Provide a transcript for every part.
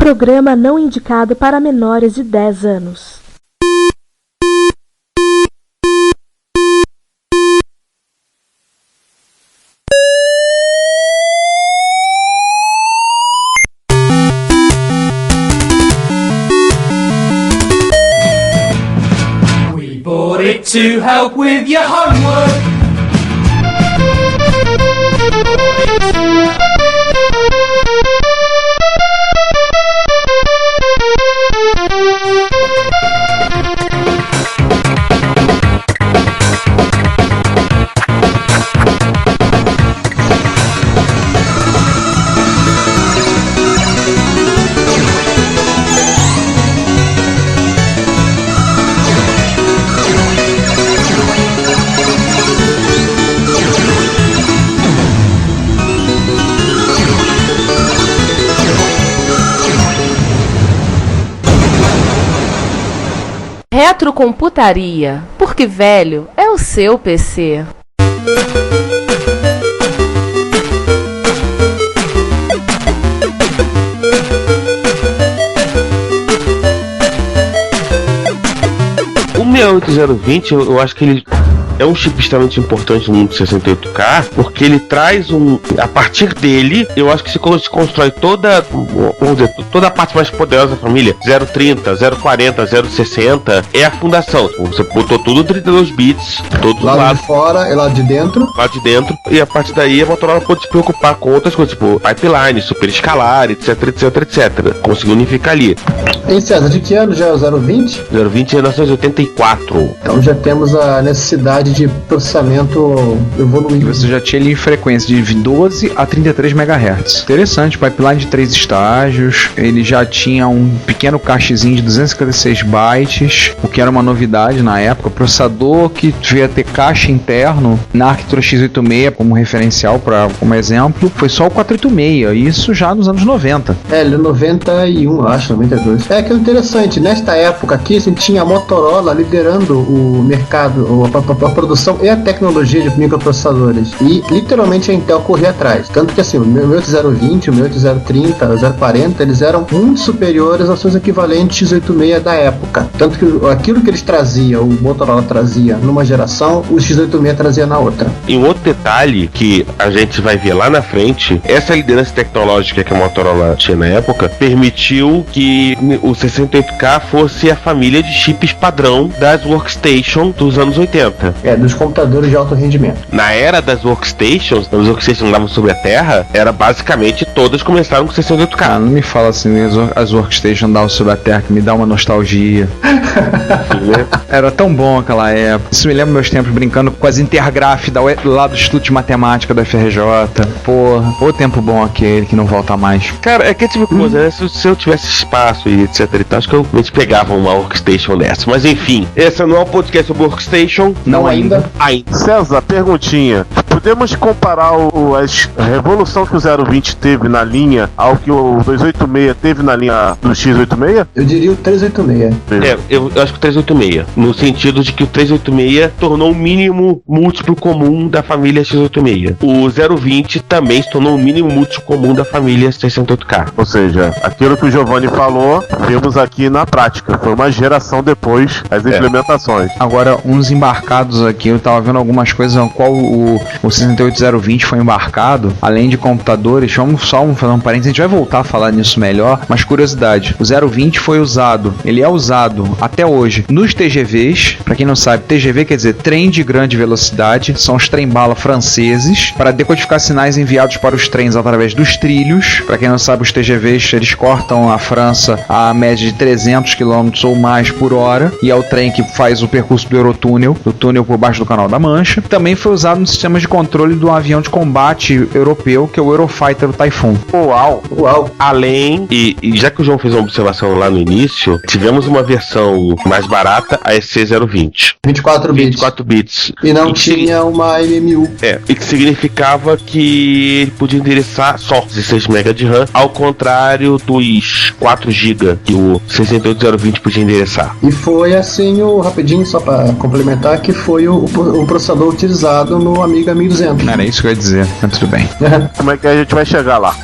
Programa não indicado para menores de 10 anos. We bought it to help with your homework. Retrocomputaria, porque velho é o seu PC. O 68020, eu acho que ele é um chip extremamente importante no mundo 68K, porque ele traz a partir dele, eu acho que se constrói toda a parte mais poderosa da família. 030, 040, 060 é a fundação. Você botou tudo 32 bits, todos lado lados. De fora e lado de dentro. Lado de dentro, e a partir daí a Motorola pode se preocupar com outras coisas, tipo pipeline, superescalar, etc, etc, etc. Conseguiu unificar ali. Em César, de que ano já é o 020? 020 é 1984. Então já temos a necessidade de processamento evoluído. Você já tinha ali frequência de 12 a 33 MHz. Interessante, pipeline de 3 estágios. Ele já tinha um pequeno cachezinho de 256 bytes, o que era uma novidade na época. Processador que devia ter cache interno na arquitetura x86 como referencial, como exemplo, foi só o 486, isso já nos anos 90. Ele é 91, acho, 92. É que é interessante, nesta época aqui a gente tinha a Motorola liderando o mercado, a produção e a tecnologia de microprocessadores. E literalmente a Intel corria atrás. Tanto que assim, o 8020, o 8030, o 040, eles eram muito superiores aos seus equivalentes x86 da época. Tanto que aquilo que eles traziam, o Motorola trazia numa geração, o x86 trazia na outra. E um outro detalhe que a gente vai ver lá na frente, essa liderança tecnológica que a Motorola tinha na época, permitiu que o 68K fosse a família de chips padrão das workstations dos anos 80. Dos computadores de alto rendimento. Na era das workstations, as workstations andavam sobre a Terra, era basicamente todas começaram com 68K. Não me fala assim, as workstations andavam sobre a Terra, que me dá uma nostalgia. Era tão bom aquela época. Isso me lembra meus tempos brincando com as intergraph lá do Instituto de Matemática da FRJ. Porra, o tempo bom aquele que não volta mais. Cara, é que tipo coisa, né? Se eu tivesse espaço e etc e tal, acho que a gente pegava uma workstation dessa. Mas enfim, esse não é um podcast sobre workstation. Não ainda. César, perguntinha. Podemos comparar a revolução que o 020 teve na linha ao que o 286 teve na linha do X86? Eu diria o 386. Eu acho que o 386. No sentido de que o 386 tornou o mínimo múltiplo comum da família X86. O 020 também se tornou o mínimo múltiplo comum da família 68K. Ou seja, aquilo que o Giovanni falou, vimos aqui na prática. Foi uma geração depois as implementações. Agora, uns embarcados aqui, eu tava vendo algumas coisas no qual o 68020 foi embarcado, além de computadores. Vamos fazer um parênteses, a gente vai voltar a falar nisso melhor, mas curiosidade, o 020 foi usado, ele é usado até hoje nos TGVs. Pra quem não sabe, TGV quer dizer trem de grande velocidade, são os trem-bala franceses, para decodificar sinais enviados para os trens através dos trilhos. Pra quem não sabe, os TGVs, eles cortam a França a média de 300 km ou mais por hora, e é o trem que faz o percurso do Eurotúnel, do túnel por baixo do Canal da Mancha. Também foi usado nos sistemas de controle do avião de combate europeu, que é o Eurofighter, o Typhoon. Uau! Além, e já que o João fez uma observação lá no início, tivemos uma versão mais barata, a EC020. 24 bits. E não tinha uma MMU. E que significava que ele podia endereçar só 16 MB de RAM, ao contrário dos 4 GB que o 68020 podia endereçar. E foi assim, rapidinho, só para complementar, que foi o processador utilizado no Amiga 1200. Era isso que eu ia dizer, mas tudo bem. Como é que a gente vai chegar lá?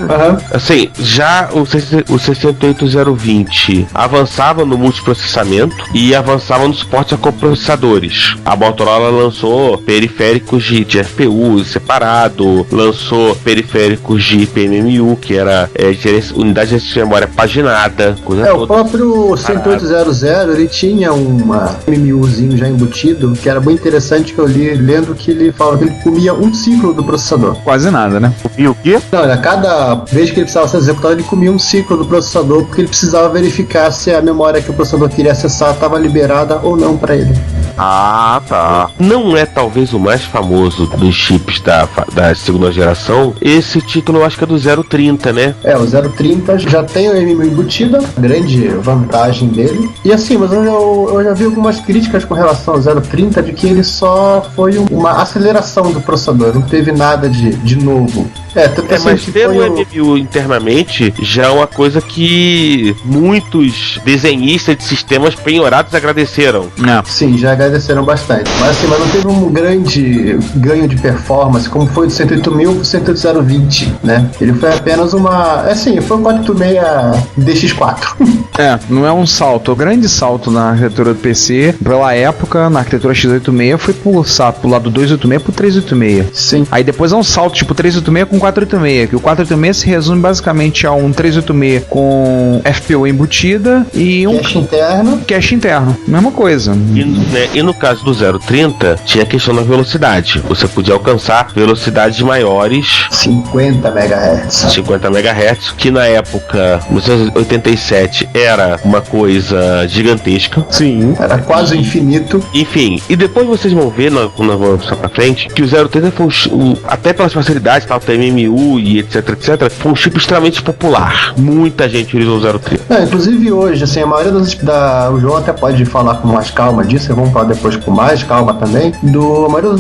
Assim, já o 68020 avançava no multiprocessamento e avançava no suporte a coprocessadores. A Motorola lançou periféricos de FPU separado, lançou periféricos de PMMU, que era unidade de memória paginada, coisa toda. O próprio 10800 ele tinha uma MMUzinho já embutido, que era bem interessante, que eu li lendo que ele falava que ele comia um ciclo do processador. Quase nada, né? E o quê? Não, a cada vez que ele precisava ser executado, ele comia um ciclo do processador, porque ele precisava verificar se a memória que o processador queria acessar estava liberada ou não para ele. Ah, tá. Não é talvez o mais famoso dos chips da segunda geração. Esse título eu acho que é do 030, né? O 030 já tem o MMU embutido, grande vantagem dele. E assim, mas eu já vi algumas críticas com relação ao 030 de que ele só foi uma aceleração do processador, não teve nada de novo. Mas ter o MMU internamente já é uma coisa que muitos desenhistas de sistemas penhorados agradeceram. Sim, já agradeceram bastante. Mas assim, mas não teve um grande ganho de performance como foi do 108.000 pro 108.020, né? Ele foi apenas foi um 486 DX4. Não é um salto. O grande salto na arquitetura do PC, pela época, na arquitetura x86, foi pro lado do 286 pro 386. Sim. Aí depois é um salto tipo 386 com 486, que o 486 se resume basicamente a um 386 com FPU embutida e um cache interno. Mesma coisa. E no caso do 030, tinha a questão da velocidade. Você podia alcançar velocidades maiores, 50 MHz, que na época, 1987, era uma coisa gigantesca. Sim. Era quase infinito. Enfim, e depois vocês vão ver, quando nós vamos passar pra frente, que o 030 foi até pelas facilidades, tal, MMU e etc, foi um chip extremamente popular. Muita gente utilizou o 030. Inclusive hoje, assim, a maioria o João até pode falar com mais calma disso, vamos falar depois com mais calma também, a maioria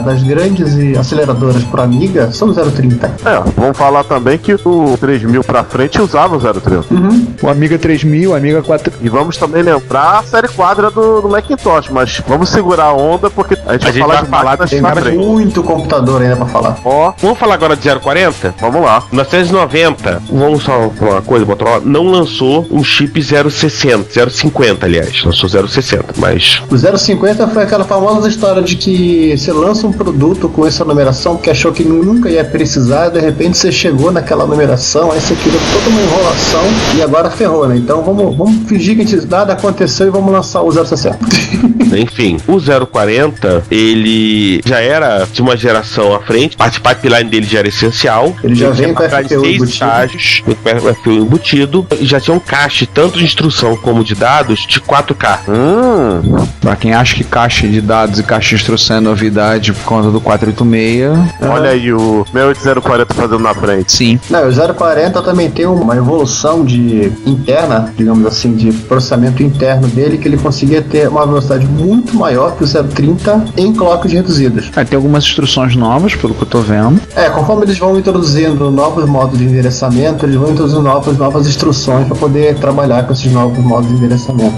das grandes aceleradoras por Amiga são 030. Vamos falar também que o 3000 pra frente usava o 030. O Amiga 3000, o Amiga 4... E vamos também lembrar a série quadra do Macintosh, mas vamos segurar a onda porque a gente vai falar de máquinas tem muito computador ainda pra falar. Vamos falar agora de 040? Vamos lá. 1990, vamos só falar uma coisa, Motorola não lançou um chip 050, aliás, lançou 060, mas... O 050 foi aquela famosa história de que você lança um produto com essa numeração que achou que nunca ia precisar, de repente você chegou naquela numeração, aí você criou toda uma enrolação e agora ferrou, né? Então vamos fingir que nada aconteceu e vamos lançar o 060. Enfim, o 040, ele já era de uma geração à frente, a pipeline dele já era essencial. Ele já vem com FPU estágios, com FPU embutido, e já tinha um cache tanto de instrução como de dados de 4K. Pra quem acha que caixa de dados e caixa de instrução é novidade por conta do 486. Olha aí o 68040 fazendo na frente. Sim. O 040 também tem uma evolução interna, digamos assim, de processamento interno dele, que ele conseguia ter uma velocidade muito maior que o 030 em clocks reduzidas. Tem algumas instruções novas, pelo que eu tô vendo. Conforme eles vão introduzindo novos modos de endereçamento, eles vão introduzindo novas instruções para poder trabalhar com esses novos modos de endereçamento.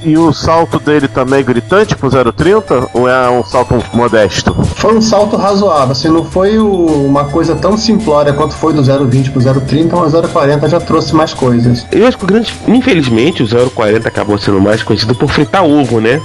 E o salto dele também gritante pro 030 ou é um salto modesto? Foi um salto razoável, assim, não foi uma coisa tão simplória quanto foi do 020 pro 030, mas o 040 já trouxe mais coisas. Eu acho que infelizmente o 040 acabou sendo mais conhecido por fritar ovo, né?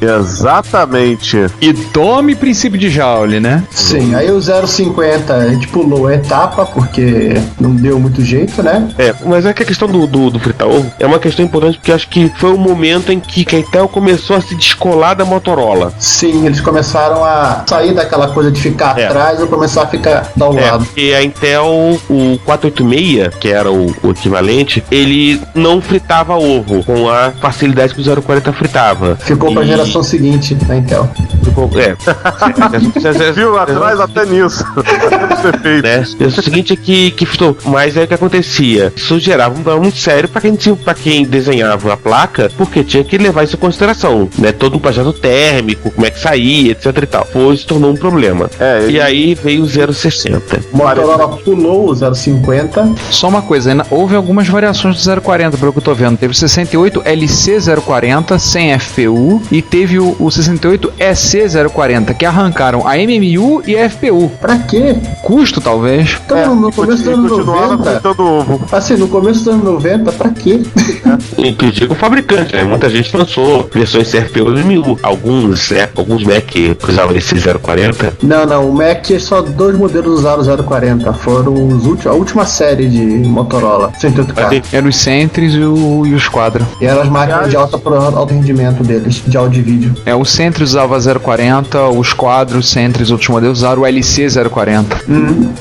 Exatamente. E tome princípio de Joule, né? Sim, aí o 050 a gente pulou a etapa porque não deu muito jeito, né? Mas é que a questão do fritar ovo é uma questão importante porque acho que foi o momento em que a Intel começou a se descolar da Motorola. Sim, eles começaram a sair daquela coisa de ficar atrás e começar a ficar ao lado. Porque a Intel, o 486, que era o equivalente, ele não fritava ovo com a facilidade que o 040 fritava. Ficou pra geração seguinte da Intel. Viu atrás até nisso. O seguinte é que fritou. Mas aí o que acontecia? Isso gerava um dano muito sério pra quem desenhava a placa, porque tinha que levar isso consideração, né? Todo um projeto térmico, como é que saía, etc e tal. Se tornou um problema. E aí veio o 060. Motorola pulou o 050. Só uma coisa, houve algumas variações do 040, pelo que eu tô vendo. Teve o 68 LC040 sem FPU e teve o 68 EC040, que arrancaram a MMU e a FPU. Pra quê? Custo, talvez. Então, no começo dos anos 90... Assim, no começo dos anos 90, pra quê? Inclusive o fabricante, né? Muita gente lançou versões CFPU e MMU. Alguns Mac usavam esse 040. Não, o Mac só 2 modelos usaram o 040. Foram a última série de Motorola 108K. Eram os Sentries e os Quadra. E eram as máquinas de alto rendimento deles, de áudio e vídeo. O Sentry usava 040, os Quadros, os Sentries, outros modelos usaram o LC040.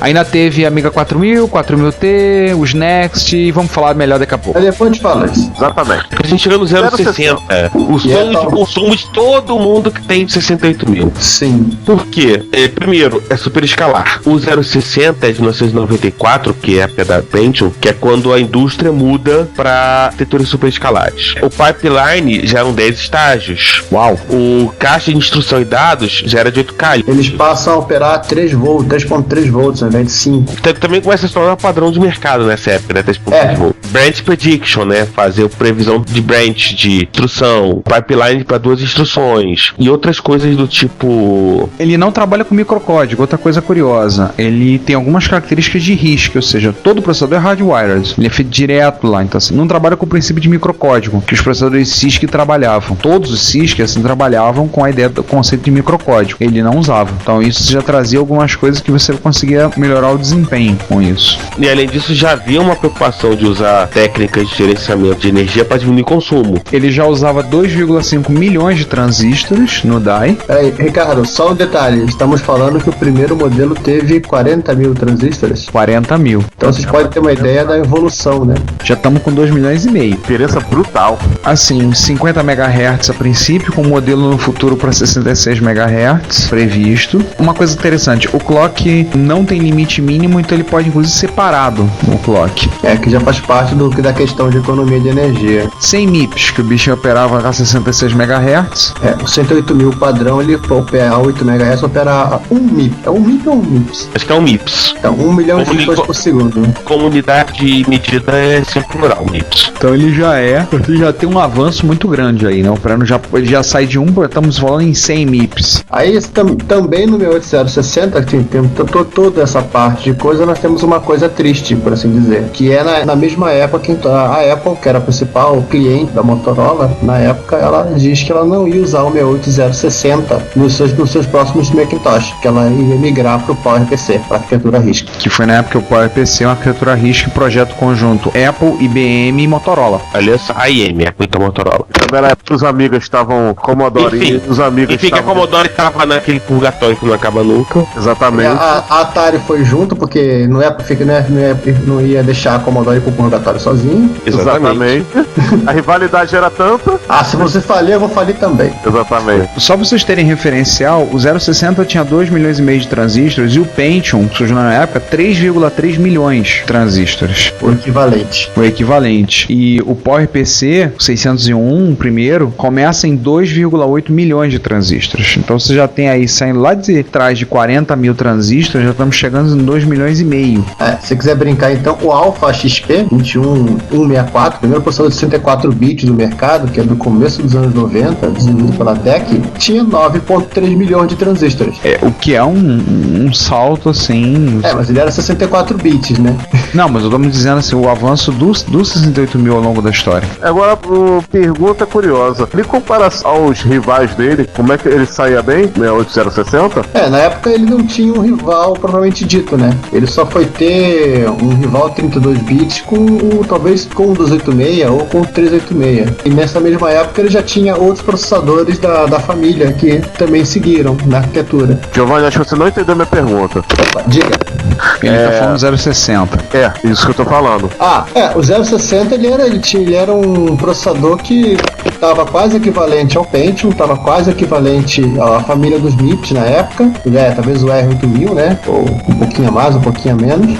Ainda teve a Amiga 4000, 4000T, os Next, e vamos falar melhor daqui a pouco. Aí depois a gente fala isso. Exatamente. A gente chega no 060. O sonho de consumo de todo mundo que tem 68 mil. Sim. Por quê? Primeiro, é super escalar. O 060 é de 1994, que é a época da Pentium, que é quando a indústria muda para arquiteturas super escalares. O pipeline já eram 10 estágios. Uau! O caixa de instrução e dados já era de 8K. Eles passam a operar 3.3 volts ao invés de 5. Então, também começa a se tornar padrão de mercado nessa época, né? 3.3 volts. Branch prediction, né? Fazer previsão de branch, de instrução, pipeline para 2 instruções e outras coisas do tipo... Ele não trabalha com microcódigo, outra coisa curiosa. Ele tem algumas características de RISC, ou seja, todo processador é hardwired. Ele é feito direto lá, então assim, não trabalha com o princípio de microcódigo, que os processadores CISC trabalhavam. Todos os CISC assim trabalhavam com a ideia do conceito de microcódigo. Ele não usava. Então isso já trazia algumas coisas que você conseguia melhorar o desempenho com isso. E além disso, já havia uma preocupação de usar técnicas de gerenciamento de energia para diminuir o consumo. Ele já usava 2,5 milhões de transistores no DAI. Peraí, Ricardo, só um detalhe. Estamos falando que o primeiro modelo teve 40 mil transistores. 40 mil. Então vocês podem ter uma ideia da evolução, né? Já estamos com 2 milhões e meio. Diferença brutal. Assim, 50 MHz a princípio, com modelo no futuro para 66 MHz previsto. Uma coisa interessante, o clock não tem limite mínimo, então ele pode inclusive ser parado o clock. Que já faz parte da questão de economia de energia. 100 MIPS, que o bicho operava a 66 MHz. O 108 mil padrão, ele opera a 8 MHz, opera a 1 MIP. É 1 MIP ou 1 MIPS? Acho que é um MIPS. Então, 1 milhão de bits por segundo. Como unidade de medida é sempre plural, MIPS. Então ele já tem um avanço muito grande aí, né? Ele já sai de 1, estamos falando em 100 MIPS. Aí também no 68060, que tem toda essa parte de coisa, nós temos uma coisa triste, por assim dizer, que é na mesma época que a Apple, que era a principal cliente da Motorola, na época ela diz que ela não ia usar o 68060 nos seus próximos Macintosh, que ela ia migrar para o PowerPC, para a arquitetura RISC. Que foi na época que o PowerPC é uma arquitetura RISC, projeto conjunto Apple, IBM e Motorola. Aliás, a IM, a cuita Motorola. Também na época os amigos estavam Commodore. Enfim, os amigos que a Commodore estava naquele purgatório que não acaba nunca. Exatamente. A Atari foi junto, porque não ia deixar a Commodore pro purgatório sozinho. Exatamente. A rivalidade era tanta. Se você falir, eu vou falir também. Exatamente. Só pra vocês terem referencial, o 060 tinha 2 milhões e meio de transistores e o Pentium, que surgiu na época, 3,3 milhões de transistores. O equivalente. E o PowerPC, o 601, primeiro, começa em 2,8 milhões de transistores. Então você já tem aí, saindo lá de trás de 40 mil transistores, já estamos chegando em 2 milhões e meio. Se você quiser brincar, então, o Alpha XP 21164, primeiro processador de 64 bits do mercado, que é do começo dos anos 90, desenvolvido pela DEC, tinha 9,3 milhões de transistores. O que é um salto, assim... Mas ele era 64 bits, né? Não, mas eu tô me dizendo assim, o avanço do 68 mil ao longo da história. Agora, uma pergunta curiosa. Em comparação aos rivais dele, como é que ele saía bem? 68060? Na época ele não tinha um rival propriamente dito, né? Ele só foi ter um rival 32 bits talvez com o 286 ou com o 386. E nessa mesma época ele já tinha outros processadores da família que também seguiram na arquitetura. Giovanni, acho que você não entendeu minha pergunta. Opa, diga. Ele tá falando 060. É, isso que eu tô falando. O 060 ele era um processador que estava quase equivalente ao Pentium, estava quase equivalente à família dos MIPS na época, talvez o R8000, né? Ou um pouquinho a mais, um pouquinho a menos.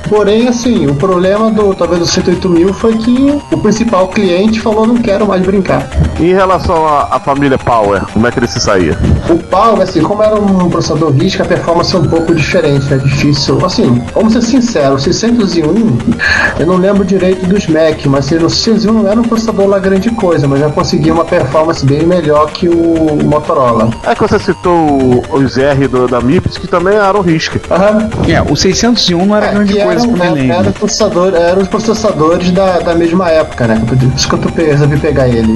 Porém, assim, o problema talvez do 108000 foi que o principal cliente falou: não quero mais brincar. E em relação à família Power, como é que ele se saía? O Power, assim, como era um processador RISC, a performance é um pouco diferente, é difícil. Assim, vamos ser sinceros, o 601, eu não lembro direito dos Mac, mas o 601 não era um processador lá grande coisa, mas já conseguia uma performance bem melhor que o Motorola. É que você citou os R da MIPS, que também eram RISC. O 601 não era grande coisa, como eu lembro. Eram os processadores da mesma época, né? Por isso que eu resolvi pegar ele.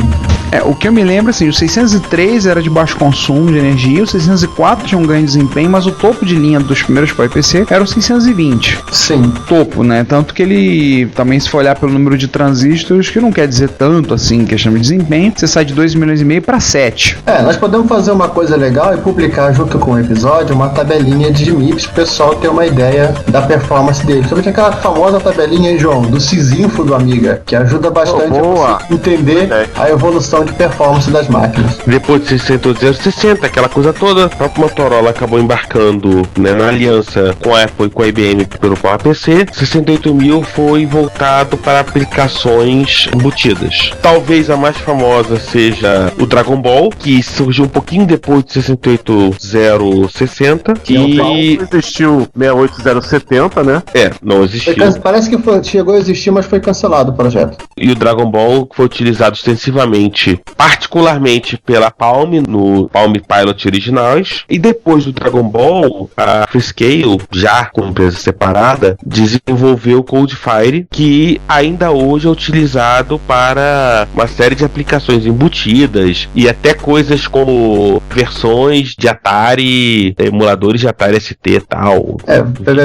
O que eu me lembro, assim, o 603 era de baixo consumo de energia, o 604 tinha um grande desempenho, mas o topo de linha dos primeiros PowerPC era o 620. Sim. Topo, né? Tanto que ele, também se for olhar pelo número de transistores, que não quer dizer tanto, assim, em questão de desempenho, você sai de 2,5 milhões para 7. Nós podemos fazer uma coisa legal e publicar junto com o episódio uma tabelinha de MIPS pro pessoal ter uma ideia da performance dele. Também tem aquela famosa tabelinha aí, João, do Sysinfo do Amiga, que ajuda bastante a você entender a evolução de performance das máquinas. Depois de 660, aquela coisa toda, o próprio Motorola acabou embarcando, né, na aliança com a Apple e com a IBM pelo PowerPC. 68000 foi voltado para aplicações embutidas. Talvez a mais famosa seja o Dragon Ball, que surgiu um pouquinho depois de 68060. Não existiu 68070, né? Não existiu. Parece que chegou a existir, mas foi cancelado o projeto. E o Dragon Ball foi utilizado extensivamente, particularmente pela Palm, no Palm Pilot originais. E depois do Dragon Ball, a Freescale, já com empresa separada, desenvolveu o Codefire, que ainda hoje é utilizado para uma série de aplicações embutidas e até coisas como versões de Atari, emuladores de Atari ST e tal.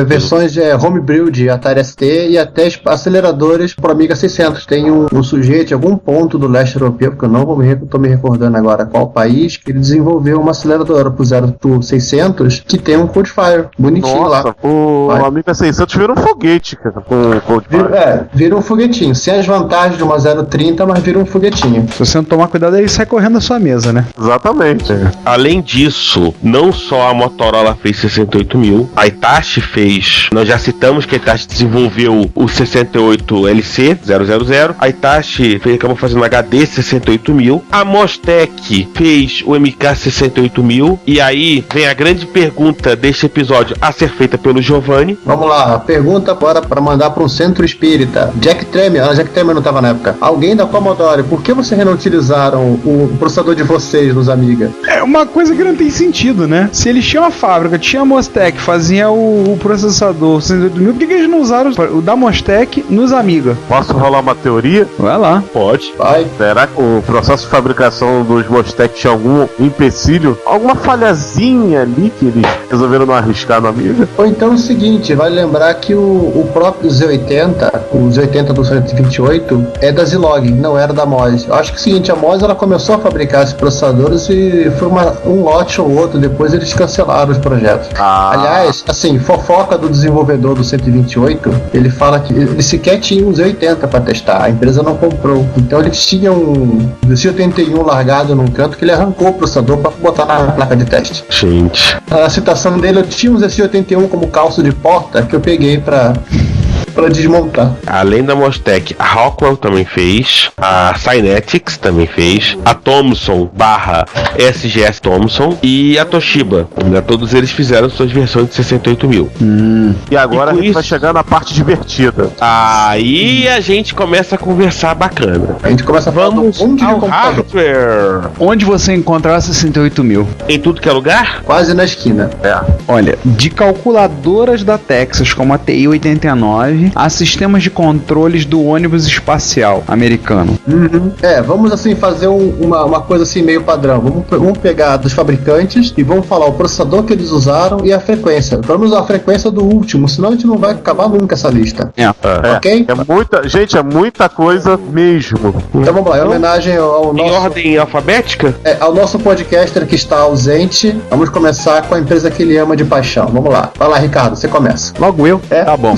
Versões de homebrew de Atari ST e até aceleradores para Amiga 600. Tem um sujeito em algum ponto do leste europeu, porque eu não estou me recordando agora qual país, que ele desenvolveu uma aceleradora pro 600 que tem um Codefire bonitinho. Nossa, lá. O Amiga 600 vira um foguete, cara, com o Codefire. Vira um foguetinho. Sem as vantagens de uma 030, mas vira um foguetinho. Se você não tomar cuidado, ele sai correndo da sua mesa, né? Exatamente. Além disso, não só a Motorola fez 68000, a Hitachi fez, nós já citamos que a Hitachi desenvolveu o 68LC000, a Hitachi acabou fazendo o HD 68000, a Mostec fez o MK 68000, e aí vem a grande pergunta deste episódio a ser feita pelo Giovanni. Vamos lá, pergunta agora para mandar para um centro espírita. Jack Tremor não estava na época. Alguém da Commodore, por que vocês não utilizaram o processador de vocês nos Amiga? É uma coisa que não tem sentido, né? Se eles tinham a fábrica, tinha a Mostec, fazia o processador 68000, por que eles não usaram o da Mostec nos Amiga? Posso rolar uma teoria? Vai lá. Pode. Vai. Será que o processo de fabricação dos Mostec tinha algum empecilho? Alguma falhazinha ali que eles resolveram não arriscar no Amiga? Ou então é o seguinte, vale lembrar que o próprio Z80, o Z80 do 128, é da Zilog, não era da MOS. Eu acho que é o seguinte, a MOS ela começou a fabricar esses processadores e foi um lote ou outro, depois eles cancelaram os projetos. Aliás, assim, fofoca do desenvolvedor do 128, ele fala que ele sequer tinha um Z80 para testar, a empresa não comprou. Então eles tinham um Z81 largado num canto que ele arrancou o processador para botar na placa de teste. Gente. A citação dele, eu tinha um Z81 como calço de porta que eu peguei para desmontar. Além da Mostec, a Rockwell também fez, a Cynetics também fez, a Thomson / SGS Thomson e a Toshiba, né? Todos eles fizeram suas versões de 68000. E agora a gente vai isso, chegar na parte divertida. Aí a gente começa a conversar bacana. A gente começa a falar do ponto de ao computador. hardware. Onde você encontrar 68000? Em tudo que é lugar? Quase na esquina. Olha, de calculadoras da Texas, como a TI-89, dele a sistemas de controles do ônibus espacial americano. Vamos assim fazer uma coisa assim meio padrão. Vamos pegar dos fabricantes e vamos falar o processador que eles usaram e a frequência. Vamos usar a frequência do último, senão a gente não vai acabar nunca essa lista. Ok? É muita coisa mesmo. Então vamos lá, em homenagem ao nosso... Em ordem alfabética? Ao nosso podcaster que está ausente, vamos começar com a empresa que ele ama de paixão. Vamos lá. Vai lá, Ricardo, você começa. Logo eu? Tá bom.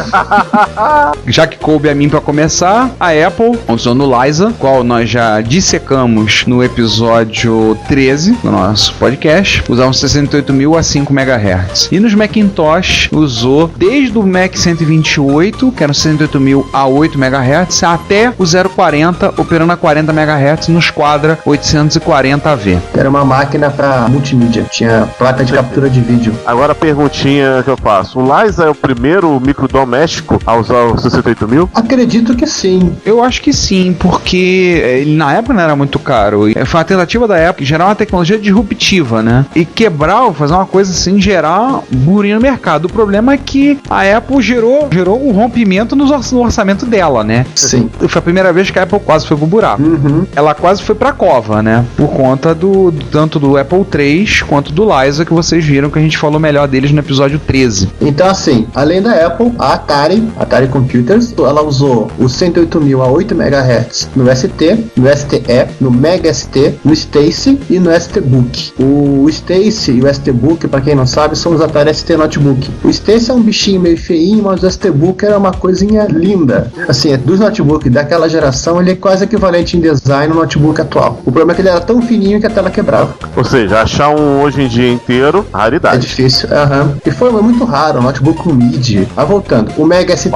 Já que coube a mim pra começar, a Apple usando o Liza, qual nós já dissecamos no episódio 13 do nosso podcast, usava 68.000 a 5 MHz. E nos Macintosh usou desde o Mac 128, que eram 68.000 a 8 MHz, até o 040, operando a 40 MHz nos Quadra 840AV. Era uma máquina para multimídia, tinha placa de captura de vídeo. Agora a perguntinha que eu faço: o Liza é o primeiro microdoméstico a usar o 68.000? Acredito que sim. Eu acho que sim, porque ele na época não era muito caro. Foi uma tentativa da época de gerar uma tecnologia disruptiva, né? E quebrar, fazer uma coisa assim, gerar burburinho no mercado. O problema é que a Apple gerou um rompimento no orçamento dela, né? Sim. Foi a primeira vez que a Apple quase foi pro buraco. Ela quase foi pra cova, né? Por conta tanto do Apple III quanto do Liza, que vocês viram que a gente falou melhor deles no episódio 13. Então assim, além da Apple, a Atari Computers, ela usou o 108.000 a 8 MHz no ST, no STE, no Mega ST, no Stacy e no STBook. O Stacy e o STBook, para quem não sabe, são os Atari ST Notebook. O Stacy é um bichinho meio feinho, mas o STBook era uma coisinha linda. Assim, dos notebooks daquela geração, ele é quase equivalente em design ao notebook atual. O problema é que ele era tão fininho que a tela quebrava. Ou seja, achar um hoje em dia inteiro, raridade. É difícil, E foi muito raro, um notebook com MIDI. Mas voltando, o Mega STE,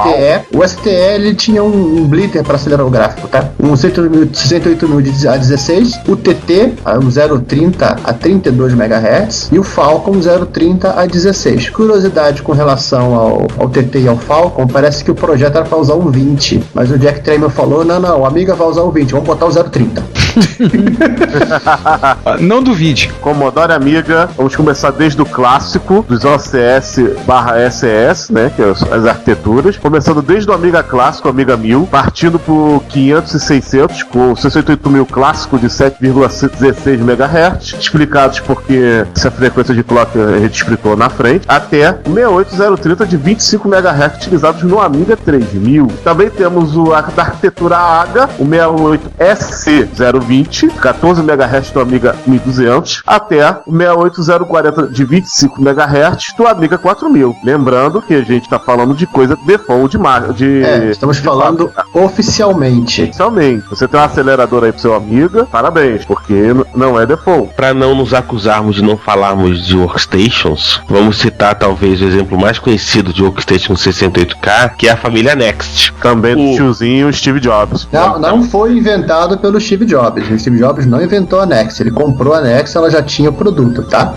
o STE ele tinha um blitter para acelerar o gráfico, tá? Um 68.000 a 16, o TT, um 030 a 32 MHz, e o Falcon 030 a 16. Curiosidade com relação ao TT e ao Falcon, parece que o projeto era para usar um 20, mas o Jack Tramiel falou, não, a Amiga vai usar um 20, vamos botar o 030. Não duvide. Commodore Amiga, vamos começar desde o clássico, dos OCS/SES, né, que é as arquiteturas, começando desde o Amiga clássico, Amiga 1000, partindo por 500 e 600, com o 68.000 clássico de 7,16 MHz, explicados porque essa frequência de clock a gente explicou na frente, até o 68030 de 25 MHz utilizados no Amiga 3000. Também temos a arquitetura AGA, o 68SC020, 14 MHz do Amiga 1200, até o 68040 de 25 MHz do Amiga 4000. Lembrando que a gente está falando de coisa default estamos falando oficialmente. Oficialmente. Você tem um acelerador aí pro seu Amiga, parabéns, porque não é default. Para não nos acusarmos de não falarmos de workstations, vamos citar talvez o exemplo mais conhecido de workstation 68K, que é a família Next. Também do tiozinho Steve Jobs. Não foi inventado pelo Steve Jobs. O Steve Jobs não inventou a Next. Ele comprou a Next, ela já tinha o produto, tá?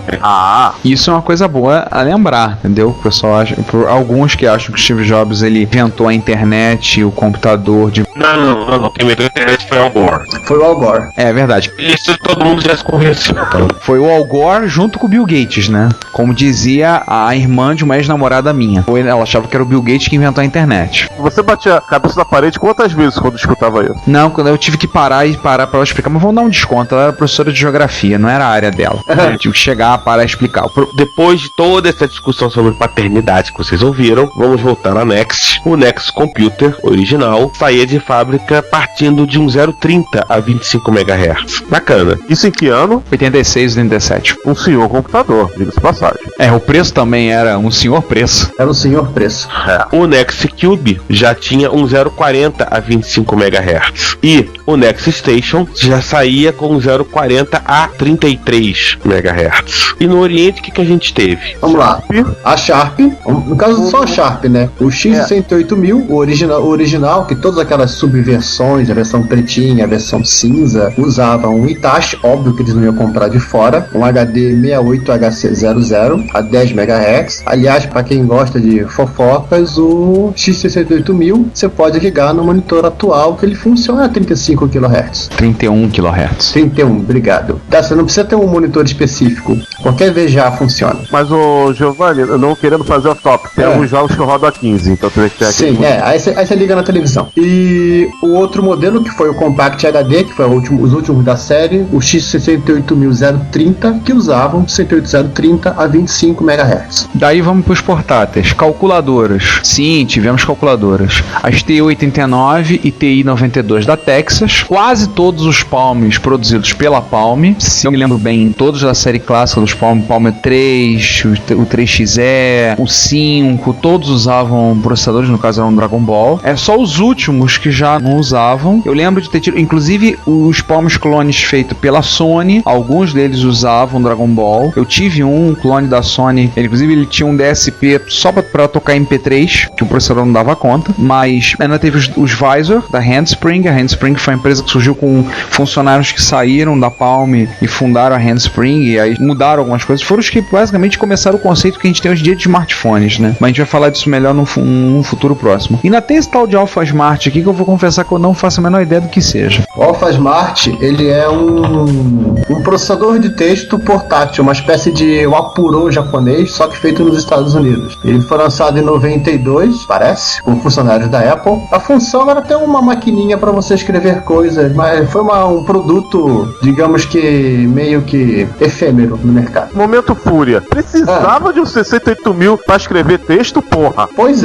Isso é uma coisa boa a lembrar, entendeu? O pessoal acha, por alguns que acham que o Steve Jobs ele inventou a internet e o computador de... Não. Quem inventou a internet foi o Al Gore. Foi o Al Gore. É verdade. Isso todo mundo já se convenceu. Então. Foi o Al Gore junto com o Bill Gates, né? Como dizia a irmã de uma ex-namorada minha. Ela achava que era o Bill Gates que inventou a internet. Você batia a cabeça na parede quantas vezes quando escutava isso? Não, quando eu tive que parar pra ela explicar, mas vamos dar um desconto. Ela era professora de geografia, não era a área dela. Eu tive que chegar, parar e explicar. Depois de toda essa discussão sobre paternidade que vocês ouviram, vamos voltar na Next. O Next Computer original saía de fábrica partindo de um 030 a 25 MHz. Bacana. Isso em que ano? 86, 87. Um senhor computador, diga-se passagem. O preço também era um senhor preço. Era um senhor preço. O Next Cube já tinha um 040 a 25 MHz. E o Next Station já saía com um 040 a 33 MHz. E no Oriente, o que a gente teve? Vamos lá. A Sharp, no caso só a Sharp, né? O X68000, o original, que todas aquelas subversões, a versão pretinha, a versão cinza, usavam um Hitachi, óbvio que eles não iam comprar de fora, um HD 68HC00 a 10 MHz. Aliás, para quem gosta de fofocas, o X68000 você pode ligar no monitor atual que ele funciona a 35 kHz. 31 kHz. 31, obrigado. Tá, você não precisa ter um monitor específico. Qualquer VGA funciona. Mas, ô Giovanni, eu não querendo fazer o top, tem alguns jogos que rodam a 15, então tem que ter aqui. Sim, aí você liga na televisão. E o outro modelo, que foi o Compact HD, que foi os últimos da série, o X68030, que usavam 68030 a 25 MHz. Daí vamos para os portáteis. Calculadoras. Sim, tivemos calculadoras. As TI-89 e TI-92 da Texas. Quase todos os Palms produzidos pela Palm. Se eu me lembro bem, todos da série clássica dos Palm 3, o 3XE, o 5, todos usavam processadores, no caso era um Dragon Ball. É só os últimos que já não usavam. Eu lembro de ter tido, inclusive, os Palms clones feitos pela Sony, alguns deles usavam Dragon Ball. Eu tive um clone da Sony, inclusive ele tinha um DSP só para tocar MP3, que o processador não dava conta, mas ainda teve os Visor da Handspring. A Handspring foi uma empresa que surgiu com funcionários que saíram da Palm e fundaram a Handspring, e aí mudaram algumas coisas. Foram os que basicamente começaram o conceito que a gente tem hoje em dia de smartphones, né? Mas a gente vai falar disso melhor num futuro próximo. E ainda tem esse tal de Alpha Smart aqui que eu vou confessar que eu não faço a menor ideia do que seja. O Alpha Smart, ele é um processador de texto portátil, uma espécie de Wapuro japonês, só que feito nos Estados Unidos. Ele foi lançado em 92, parece, com funcionários da Apple. A função era ter uma maquininha para você escrever coisas, mas foi um produto, digamos que meio que efêmero no mercado. Momento fúria. Precisava de um 68 mil para escrever texto, porra? Pois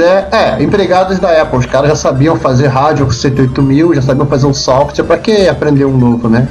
empregados da Apple, os caras já sabiam fazer rádio com 68 mil, já sabiam fazer um software, pra que aprender um novo, né?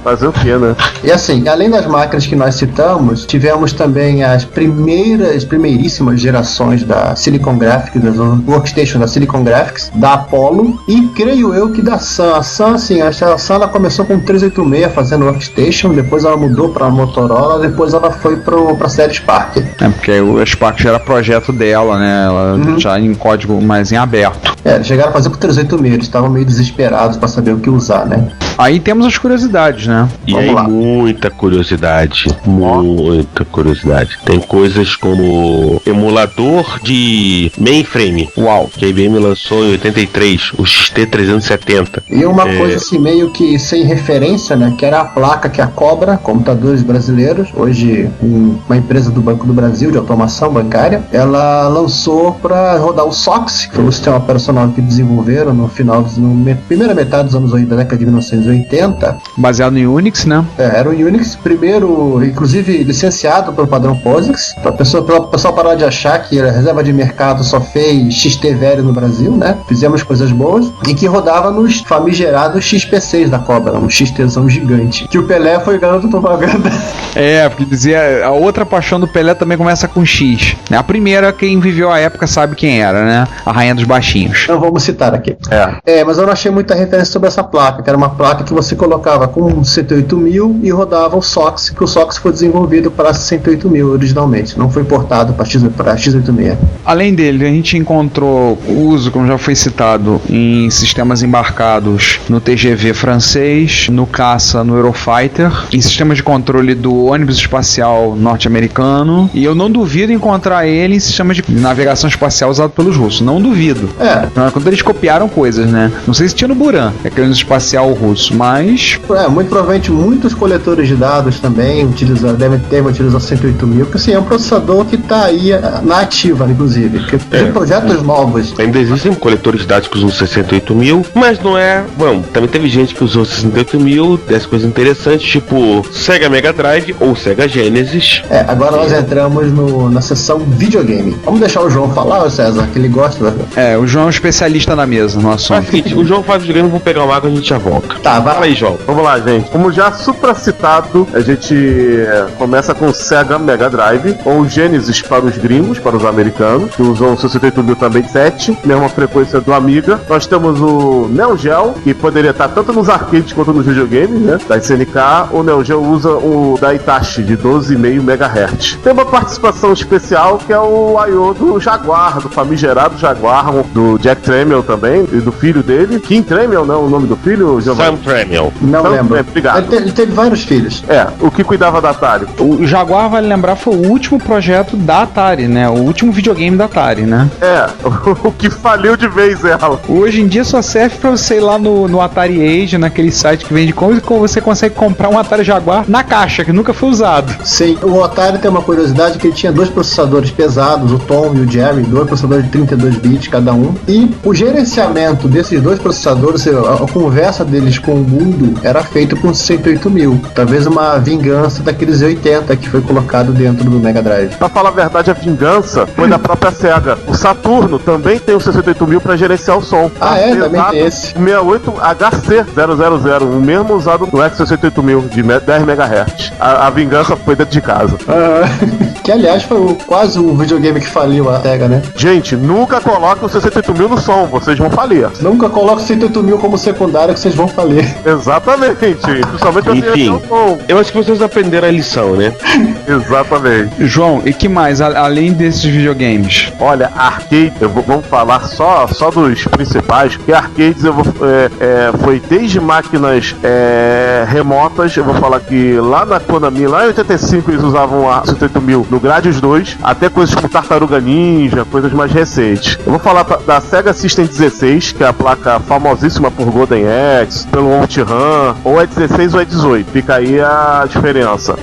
Fazer o quê, né? E assim, além das máquinas que nós citamos, tivemos também as primeiríssimas gerações da Silicon Graphics, das workstations da Silicon Graphics, da Apollo e creio eu que da Sun. A Sun, assim, a Sun ela começou com 386 fazendo workstation, depois ela mudou pra Motorola, depois ela foi pra série Spark. Porque o Spark já era projeto dela, né? Ela já em código mais em aberto. Chegaram a fazer com 386, eles estavam meio desesperados pra saber o que usar, né? Aí temos as curiosidades, né? E aí, muita curiosidade. Muita curiosidade. Tem coisas como emulador de mainframe. Uau! Que a IBM lançou em 83, o XT370. E uma coisa assim, meio que sem referência, né? Que era a placa que a Cobra, computadores brasileiros, hoje uma empresa do Banco do Brasil, de automação bancária, ela lançou para rodar o SOX, que foi o sistema operacional que desenvolveram no primeira metade dos anos 80, da década de 1980. Baseado em Unix, né? Era o Unix, primeiro, inclusive licenciado pelo padrão POSIX, para o pessoal parar de achar que a reserva de mercado só fez XT velho no Brasil, né? Fizemos coisas boas, e que rodava nos famigerados XP6 da Cobra, um XTzão gigante, que o Pelé foi garoto propaganda. Porque dizia, a outra paixão do Pelé também começa com X. A primeira, quem viveu a época sabe quem era, né? A rainha dos baixinhos. Não vamos citar aqui. Mas eu não achei muita referência sobre essa placa, que era uma placa que você colocava com 108 mil e rodava o SOX, que o SOX foi desenvolvido para 108 mil originalmente, não foi portado para x86. Além dele, a gente encontrou o uso, como já foi citado, em sistemas embarcados no TGV francês, no caça no Eurofighter, em sistemas de controle do ônibus espacial norte-americano, e eu não duvido encontrar ele em sistemas de navegação espacial usado pelos russos, não duvido. Quando eles copiaram coisas, né? Não sei se tinha no Buran, aquele ônibus espacial russo, mas... muito provavelmente muitos coletores de dados também devem ter utilizado 108 mil, porque assim, é um processador que está aí na ativa, inclusive, porque tem projetos novos. Ainda existem coletores de dados que usam 68 mil, mas não é... Bom, também teve gente que usou 68 mil, dessas coisas interessantes, tipo Sega Mega Drive ou Sega Genesis. Agora nós entramos na seção videogame. Vamos deixar o João falar, César, que ele gosta. O João é um especialista na mesa, no assunto. O João faz videogame, vou pegar uma água e a gente já volta. Tá, vai. Fala aí, João. Vamos lá, gente. Como já supracitado, a gente começa com o Sega Mega Drive, ou o Genesis para os gringos, para os americanos, que usam o 68 mil também 7, mesma frequência do Amiga. Nós temos o Neo Geo, que poderia estar tanto nos arcades quanto nos videogames, né? Da SNK. O Neo Geo usa o da Hitachi, de 12,5 MHz. Tem uma participação especial, que é o I/O do Jaguar, do famigerado Jaguar, do Jack Tramiel também, e do filho dele. Kim Tramiel, não? O nome do filho? Sam Tramiel. Não lembro. Obrigado. Ele teve vários filhos. O que cuidava da Atari. O Jaguar, vale lembrar, foi o último projeto da Atari, né? O último videogame da Atari, né? O que faliu de vez ela. Hoje em dia só serve pra você ir lá no Atari Age, naquele site que vende coisas, que você consegue comprar um Atari Jaguar na caixa, que nunca foi usado. Sim, o Atari tem uma curiosidade que ele tinha 2 processadores pesados, o Tom e o Jerry, 2 processadores de 32 bits cada um, e o gerenciamento desses 2 processadores, a conversa deles com o mundo era feito com 68.000, talvez uma vingança daqueles 80 que foi colocado dentro do Mega Drive. Pra falar a verdade, a vingança foi da própria SEGA. O Saturno também tem o 68.000 pra gerenciar o som. Também tem esse. O 68 HC000, o mesmo usado no X68000 de 10 MHz. A vingança foi dentro de casa. Que aliás foi quase o videogame que faliu a SEGA, né? Gente, nunca coloque o 68.000 no som, vocês vão falir. Nunca coloque o 68.000 como secundário que vocês vão falir. Exatamente. Principalmente enfim, eu acho que vocês aprenderam a lição, né? Exatamente. João, e que mais, além desses videogames? Olha, arcade, vamos falar só dos principais, que arcades foi desde máquinas remotas, eu vou falar que lá na Konami, lá em 85 eles usavam a 68.000 no Gradius 2, até coisas como Tartaruga Ninja, coisas mais recentes. Eu vou falar da Sega System 16, que é a placa famosíssima por Golden Axe, pelo OutRun, ou é 16 ou é 18, fica aí a diferença.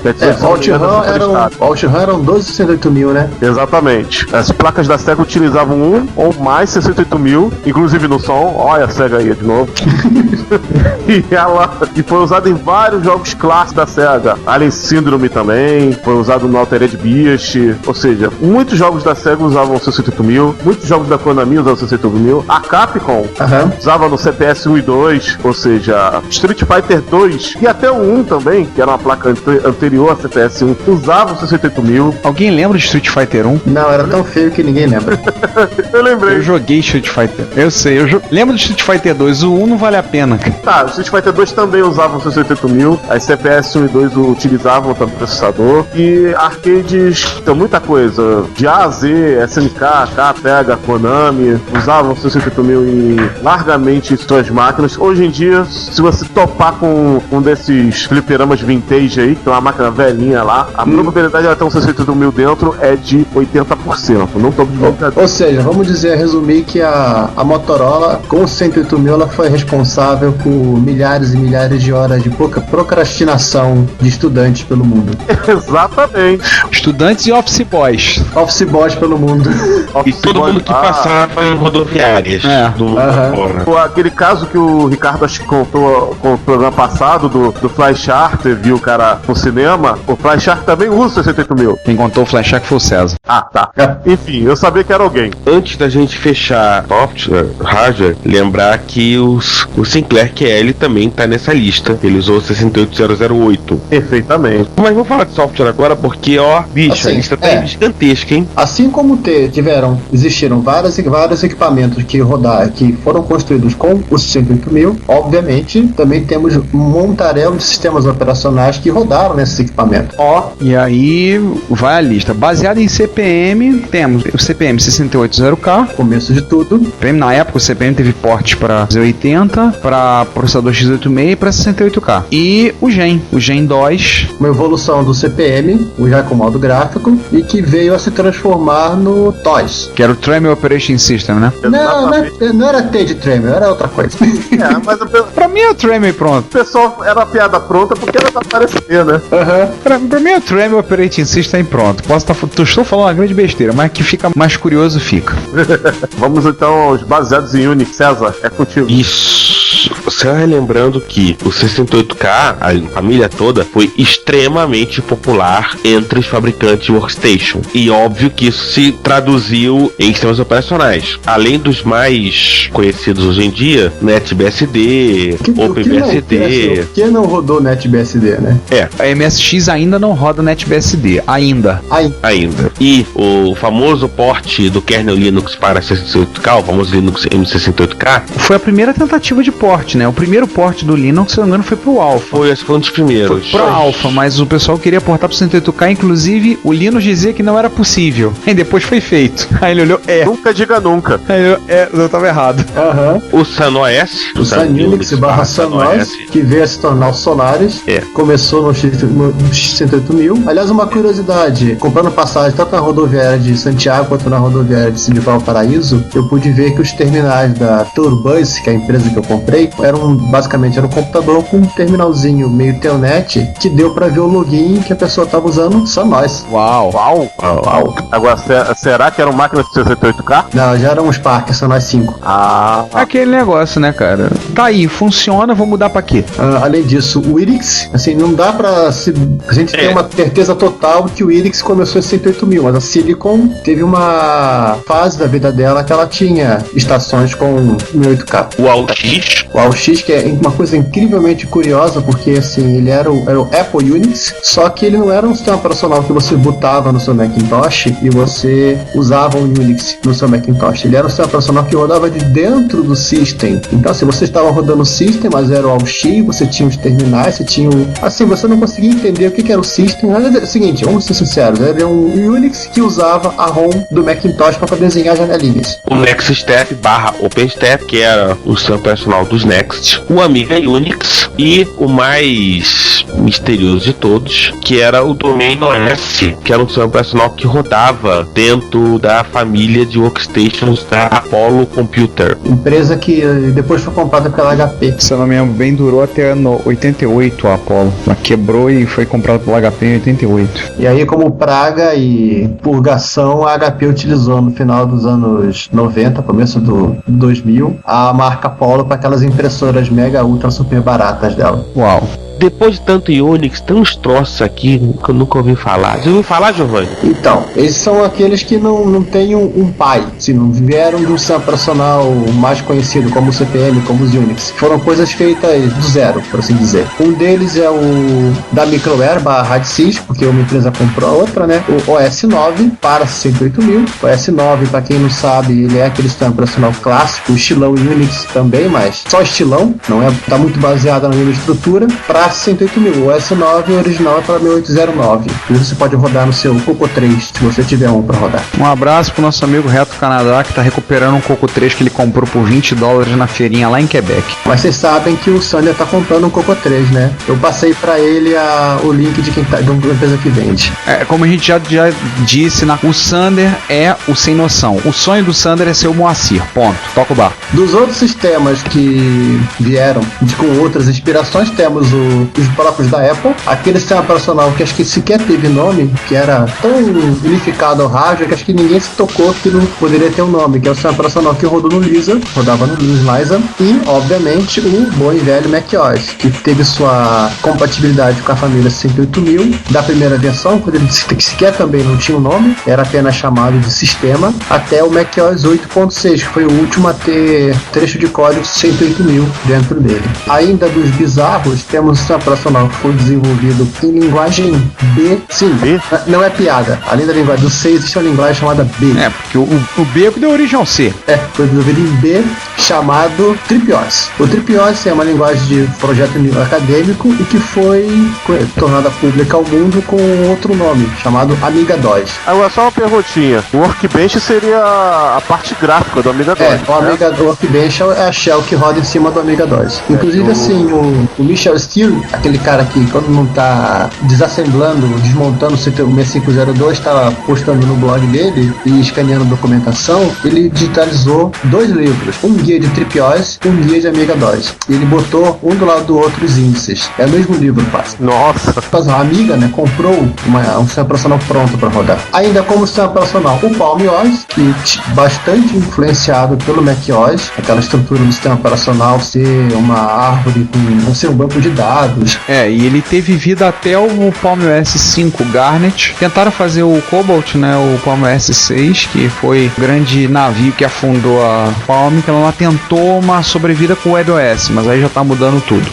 O OutRun eram 12 68.000, né? Exatamente. As placas da Sega utilizavam um ou mais 68.000, inclusive no som. Olha a Sega aí de novo. E foi usado em vários jogos clássicos da Sega. Alien Syndrome também, foi usado no Altered Beast. Ou seja, muitos jogos da Sega usavam 68.000, muitos jogos da Konami usavam 68.000. A Capcom usava no CPS 1 e 2, ou seja, Street Fighter 2 e até o 1 também, que era uma placa anterior a CPS 1, usava 68.000. Alguém lembra de Street Fighter 1? Não, era tão feio que ninguém lembra. Eu lembrei. Eu joguei Street Fighter. Eu sei, lembro do Street Fighter 2, o 1 não vale a pena. Tá, o Street Fighter 2 também usava 68.000, as CPS 1 e 2 utilizavam também o processador, e arcades, então muita coisa, de A a Z, SNK, Pega, Konami, usavam 68.000 em largamente suas máquinas. Hoje em dia, se você topar com um desses fliperamas vintage aí, que tem uma máquina velhinha lá, a probabilidade de ela ter um 68.000 dentro é de 80%, não tô de brincadeira. Ou seja, vamos resumir que a Motorola, com o 68.000, ela foi responsável por milhares e milhares de horas de procrastinação de estudantes pelo mundo. Exatamente. Estudantes e office boys. Office boys pelo mundo. E todo mundo que passava em rodoviárias. Aquele caso que o Ricardo acho que contou com o programa passado do Fly Shark, você viu o cara no cinema, o Fly Shark também usa 68.000. Quem contou o Fly Shark foi o César. Ah, tá. Enfim, eu sabia que era alguém. Antes da gente fechar software, hardware, lembrar que o Sinclair QL também tá nessa lista. Ele usou 68008. Perfeitamente. Mas vamos falar de software agora porque, bicho, assim, a lista tá gigantesca, hein? Assim como existiram vários equipamentos que foram construídos com o 68.000, obviamente também temos um montarelo de sistemas operacionais que rodaram nesses equipamentos. E aí vai a lista. Baseado em CPM, temos o CPM 680K. Começo de tudo. Na época o CPM teve porte para Z80, para processador x86 e para 68K. E o Gen 2. Uma evolução do CPM, já com modo gráfico, e que veio a se transformar no TOS. Que era o Tramiel Operating System, né? Não era T de Tramiel, era outra coisa. Mas pra mim é o Tramiel pronto. O pessoal era a piada pronta porque era pra aparecer, né? Pra mim é o Tramiel Operating System pronto. Estou falando uma grande besteira, mas que fica mais curioso fica. Vamos então aos baseados em Unix. César, é contigo. Isso. Você lembrando que o 68K, a família toda, foi extremamente popular entre os fabricantes de workstation. E óbvio que isso se traduziu em sistemas operacionais. Além dos mais conhecidos hoje em dia, NetBSD, OpenBSD. Que não rodou NetBSD, né? A MSX ainda não roda NetBSD. Ainda. E o famoso porte do kernel Linux para 68K, o famoso Linux M68K, foi a primeira tentativa de porte, né? O primeiro port do Linux, se não me engano, foi pro Alpha. Foi um dos primeiros. Pro Alpha, mas o pessoal queria portar pro 108K, inclusive o Linux dizia que não era possível. Aí depois foi feito. Aí ele olhou, Nunca diga nunca. Aí eu tava errado. Aham. O Sun OS. O Sun Unix / Sun OS, que veio a se tornar o Solaris. Começou no X68000. Aliás, uma curiosidade, comprando passagem tanto na rodoviária de Santiago quanto na rodoviária de Valparaíso, eu pude ver que os terminais da Tourbus, que é a empresa que eu comprei, basicamente era um computador com um terminalzinho meio telnet que deu pra ver o login que a pessoa tava usando, só nós. Uau. Agora, será que era uma máquina de 68K? Não, já eram uns parques, só nós 5. Aquele negócio, né, cara? Tá aí, funciona, vou mudar pra quê? Além disso, o Irix, assim, não dá pra a gente ter uma certeza total que o Irix começou em 108.000, mas a Silicon teve uma fase da vida dela que ela tinha estações com 1008K. O AUX. O AUX, que é uma coisa incrivelmente curiosa, porque assim, ele era o Apple Unix, só que ele não era um sistema operacional que você botava no seu Macintosh e você usava o Unix no seu Macintosh. Ele era um sistema operacional que rodava de dentro do system. Então, se você estava rodando o system, mas era o AUX, você tinha os terminais, você tinha assim, você não conseguia entender o que era o system. Mas é o seguinte, vamos ser sinceros, era um Unix que usava a ROM do Macintosh para desenhar janelinhas. O NextStep / OpenStep, que era o sistema operacional dos Next, o Amiga Unix e o mais misterioso de todos, que era o Domain OS, que era um sistema operacional que rodava dentro da família de workstations da Apollo Computer. Empresa que depois foi comprada pela HP. Se eu não me engano, bem durou até ano 88 a Apollo. Ela quebrou e foi comprada pela HP em 88. E aí, como praga e purgação, a HP utilizou no final dos anos 90, começo do 2000, a marca Apollo para aquelas impressoras mega ultra super baratas dela. Uau. Depois de tanto Unix, tem uns troços aqui que eu nunca ouvi falar. Já ouviu falar, Giovanni? Então, esses são aqueles que não têm um pai, se não vieram do sistema operacional mais conhecido, como o CPM, como os Unix. Foram coisas feitas do zero, por assim dizer. Um deles é o da Microware / RadSys, porque uma empresa comprou a outra, né? O OS9 para 108.000. O OS9, para quem não sabe, ele é aquele sistema operacional clássico, estilão Unix também, mas só estilão, não é? Tá muito baseado na mesma estrutura. Para 108.000, o OS9 original é para 1809. E você pode rodar no seu Coco 3, se você tiver um para rodar. Um abraço pro nosso amigo Reto Canadá, que tá recuperando um Coco 3 que ele comprou por $20 na feirinha lá em Quebec. Mas vocês sabem que o Sander tá comprando um Coco 3, né? Eu passei para ele o link de uma empresa que vende. Como a gente já disse, o Sander é o sem noção. O sonho do Sander é ser o Moacir. Ponto. Toca o bar. Dos outros sistemas que vieram com outras inspirações, temos os próprios da Apple, aquele sistema operacional que acho que sequer teve nome, que era tão unificado ao hardware que acho que ninguém se tocou que não poderia ter um nome, que é o sistema operacional que rodou no Lisa, rodava no Lisa, e obviamente o bom e velho macOS, que teve sua compatibilidade com a família 108.000 da primeira versão, quando ele sequer também não tinha um nome, era apenas chamado de sistema, até o macOS 8.6, que foi o último a ter trecho de código 108.000 dentro dele. Ainda dos bizarros, temos o sistema operacional que foi desenvolvido em linguagem B. Sim, B? Não é piada. Além da linguagem do C, existe uma linguagem chamada B. Porque o B é o que deu origem ao C. Foi desenvolvido em B, chamado TripOS. O TripOS é uma linguagem de projeto acadêmico e que foi tornada pública ao mundo com outro nome, chamado Amiga-DOS. Agora, só uma perguntinha. O Workbench seria a parte gráfica do Amiga-DOS. O Workbench é a shell que roda em cima do Amiga-DOS. Inclusive, assim, o Michel Steele, aquele cara que quando não tá desassemblando, desmontando o 6502, tá postando no blog dele e escaneando documentação, ele digitalizou 2 livros, um guia de TripOS e um guia de Amiga-DOS. E ele botou um do lado do outro os índices. É o mesmo livro, quase. Nossa! A Amiga, né, comprou um sistema operacional pronto para rodar. Ainda como sistema operacional, o PalmOS, que bastante influenciado pelo macOS, aquela estrutura do sistema operacional ser uma árvore com ser um banco de dados, limitados. E ele teve vida até o Palm OS 5 Garnet. Tentaram fazer o Cobalt, né, o Palm OS 6, que foi o grande navio que afundou a Palm, que ela tentou uma sobrevida com o WebOS, mas aí já tá mudando tudo.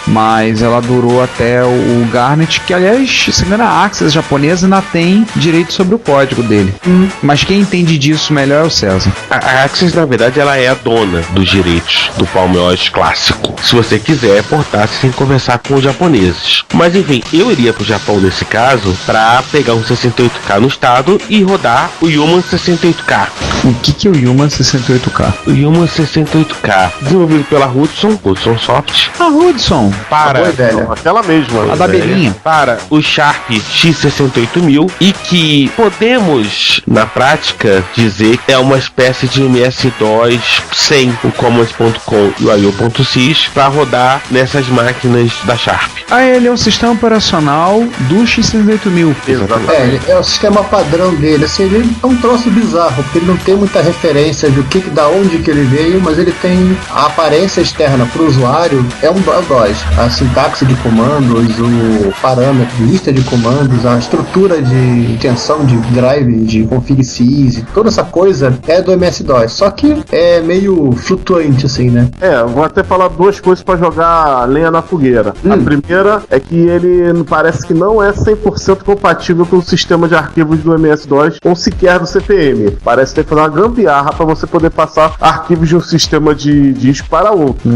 Mas ela durou até o Garnet, que aliás, se engana, a Axis japonesa ainda tem direito sobre o código dele. Mas quem entende disso melhor é o César. A Axis, na verdade, ela é a dona dos direitos do Palm OS clássico. Se você quiser portar, você tem que conversar com os japoneses. Mas enfim, eu iria pro Japão nesse caso para pegar um 68K no estado e rodar o Yuma 68K. O que é o Yuma 68K? O Yuma 68K, desenvolvido pela Hudson Soft. A Hudson. Para aquela mesma. A da belinha. Para o Sharp X68000 e que podemos, na prática, dizer que é uma espécie de MS-DOS sem o Command.com e o IO.sys para rodar nessas máquinas da Sharp. Ele é um sistema operacional do X68000. Exatamente. Ele é o sistema padrão dele. Assim, ele é um troço bizarro, porque ele não tem muita referência da onde que ele veio, mas ele tem a aparência externa para o usuário, é um DOS. A sintaxe de comandos, o parâmetro, lista de comandos, a estrutura de intenção de drive, de config-sys, toda essa coisa é do MS-DOS. Só que é meio flutuante, assim, né? Vou até falar duas coisas para jogar lenha na fogueira. A primeira é que ele parece que não é 100% compatível com o sistema de arquivos do MS-DOS ou sequer do CPM. Parece ter que fazer uma gambiarra para você poder passar arquivos de um sistema de disco para outro.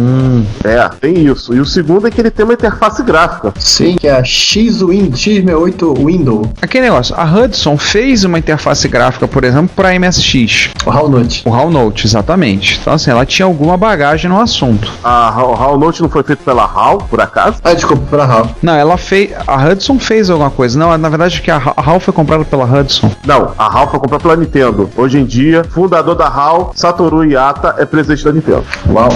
Tem isso. E o segundo é que ele tem uma interface gráfica. Sim, que é a X68 Window. Aquele negócio, a Hudson fez uma interface gráfica, por exemplo, para MSX. O HAL Note. O HAL Note, exatamente. Então, assim, ela tinha alguma bagagem no assunto. O HAL Note não foi feito pela HAL, por acaso? Desculpa, pela HAL. Não, ela fez... A Hudson fez alguma coisa. Não, na verdade, que a HAL foi comprada pela Hudson. Não, a HAL foi comprada pela Nintendo. Hoje em dia, fundador da HAL, Satoru Iwata, é presidente da Nintendo. Uau.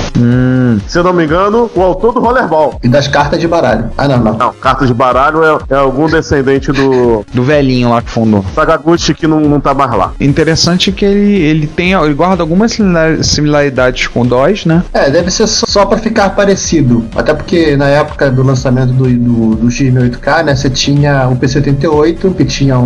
Se eu não me engano, o autor do Rollerball. E das cartas de baralho. Não, cartas de baralho é algum descendente do velhinho lá que fundou. Sakaguchi, que não tá mais lá. Interessante que ele guarda algumas similaridades com o DOS, né? Deve ser só pra ficar parecido. Até porque na época do lançamento do X68K, né, você tinha o PC-88, que tinha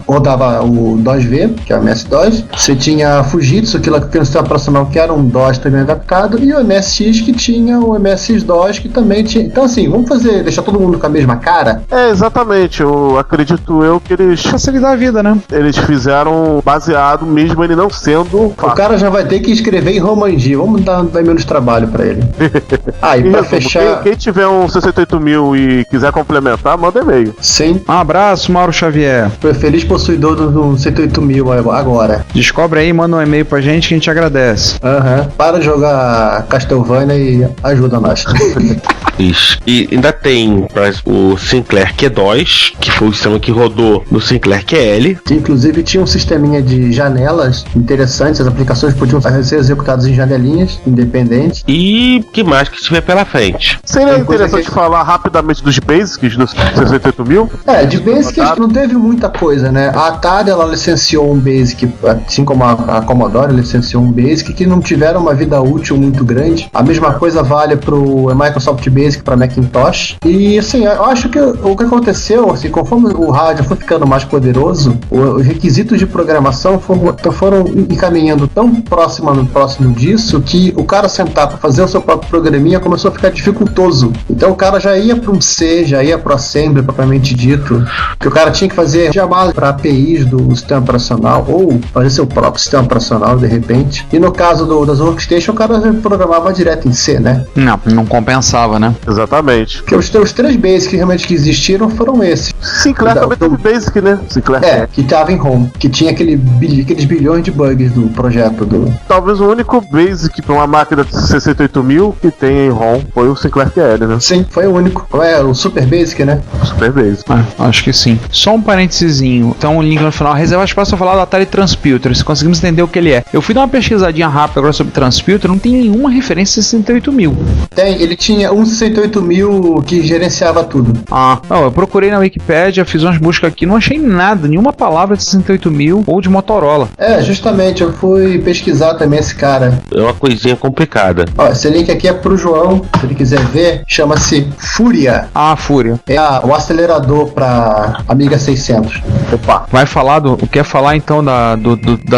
rodava o DOS-V, que é o MS-DOS. Você tinha a Fujitsu, que era um sistema operacional que era um DOS também adaptado, e o MSX, que tinha o MS-DOS, que também tinha. Então, assim, vamos deixar todo mundo com a mesma cara? Exatamente. Eu acredito que eles... Facilitar a vida, né? Eles fizeram baseado, mesmo ele não sendo... O cara já vai ter que escrever em Romanji. Vamos dar menos trabalho pra ele. E pra fechar... Quem tiver um 68.000 e quiser complementar, manda e-mail. Sim. Um abraço, Mauro Xavier. Foi feliz possuidor do 68.000 agora. Descobre aí, manda um e-mail pra gente que a gente agradece. Para de jogar Castlevania e ajuda nós. Isso. E ainda tem o Sinclair Q2, que foi o sistema que rodou no Sinclair QL. Inclusive tinha um sisteminha de janelas interessantes, as aplicações podiam ser executadas em janelinhas independentes. E que mais que tiver pela frente? Seria interessante falar rapidamente dos basics dos 68.000? De basics não teve muita coisa, né? A Atari, ela licenciou um basic, assim como a Commodore licenciou um basic, que não tiveram uma vida útil muito grande. A mesma coisa vale pro Microsoft Basic para Macintosh. E assim, eu acho que o que aconteceu, assim, conforme o rádio foi ficando mais poderoso, os requisitos de programação foram encaminhando tão próximo disso que o cara sentar para fazer o seu próprio programinha começou a ficar dificultoso. Então o cara já ia para um C, já ia para o Assembly propriamente dito, que o cara tinha que fazer chamadas para APIs do sistema operacional ou fazer seu próprio sistema operacional de repente. E no caso das workstations, o cara programava direto em C, né? Não compensava, né? Exatamente. Porque os 3 basics realmente que existiram foram esses. Sinclair também teve basic, né? Sinclair. Que tava em Home, que tinha aqueles bilhões de bugs do projeto do... Talvez o único basic para uma máquina de 68.000 que tem em ROM foi o Sinclair QL, né? Sim, foi o único. O Super Basic, né? Super Basic. Acho que sim. Só um parêntesezinho. Então, um link no final. Reserva espaço para falar do Atari Transputer, se conseguimos entender o que ele é. Eu fui dar uma pesquisadinha rápida agora sobre Transputer, não tem nenhuma referência a 68.000. Ele tinha um 68.000 que gerenciava tudo. Eu procurei na Wikipédia, fiz umas buscas aqui, não achei nada, nenhuma palavra de 68.000 ou de Motorola. Justamente, eu fui pesquisar também esse cara. É uma coisinha complicada. Esse link aqui é pro João, se ele quiser ver, chama-se Fury. Fúria. Ah, Fúria. É o acelerador para Amiga 600. Opa. Vai falar quer falar então da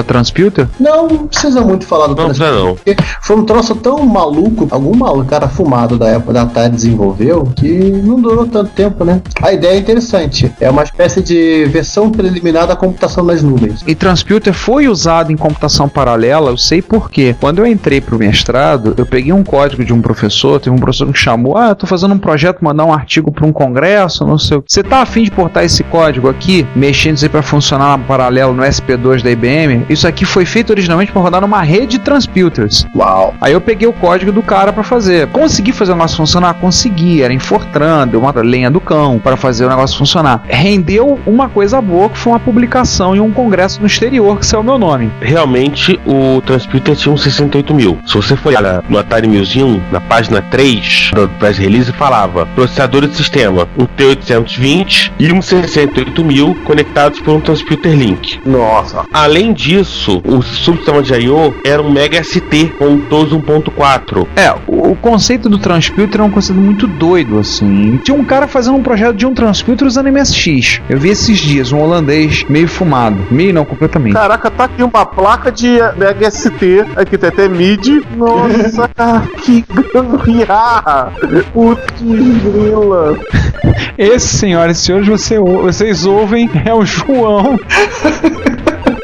Transputer? Não precisa muito falar do Não. porque foi um troço tão maluco, algum maluco, cara fumado da época da Atari desenvolveu, que não durou tanto tempo, né? A ideia é interessante. É uma espécie de versão preliminar da computação nas nuvens. E Transputer foi usado em computação paralela, eu sei por quê. Quando eu entrei pro mestrado, eu peguei um código de um professor, teve um professor que chamou, eu tô fazendo um projeto, mandar um artigo para um congresso, não sei o que. Você tá afim de portar esse código aqui, mexendo isso aí pra funcionar na paralelo no SP2 da IBM? Isso aqui foi feito originalmente para rodar numa rede de Transputers. Uau! Aí eu peguei o código do cara para fazer. Consegui fazer o negócio funcionar? Consegui. Era em Fortran, deu uma lenha do cão para fazer o negócio funcionar. Rendeu uma coisa boa, que foi uma publicação em um congresso no exterior, que saiu o meu nome. Realmente, o Transputer tinha um 68.000. Se você for olhar no Atari Museum, na página 3 do press release, falava processador de sistema, um T820 e um 68.000 conectados por um Transputer Link. Nossa. Além disso, o subsistema de I/O era um Mega ST com TOS 1.4. O conceito do Transputer é um conceito muito doido, assim. Tinha um cara fazendo um projeto de um Transputer usando MSX. Eu vi esses dias um holandês meio fumado. Meio não, completamente. Caraca, tá aqui uma placa de Mega ST. Aqui tem até MIDI. Nossa, cara, que gambiarra. Putz, grila. Esse, senhoras e senhores, vocês ouvem, é o João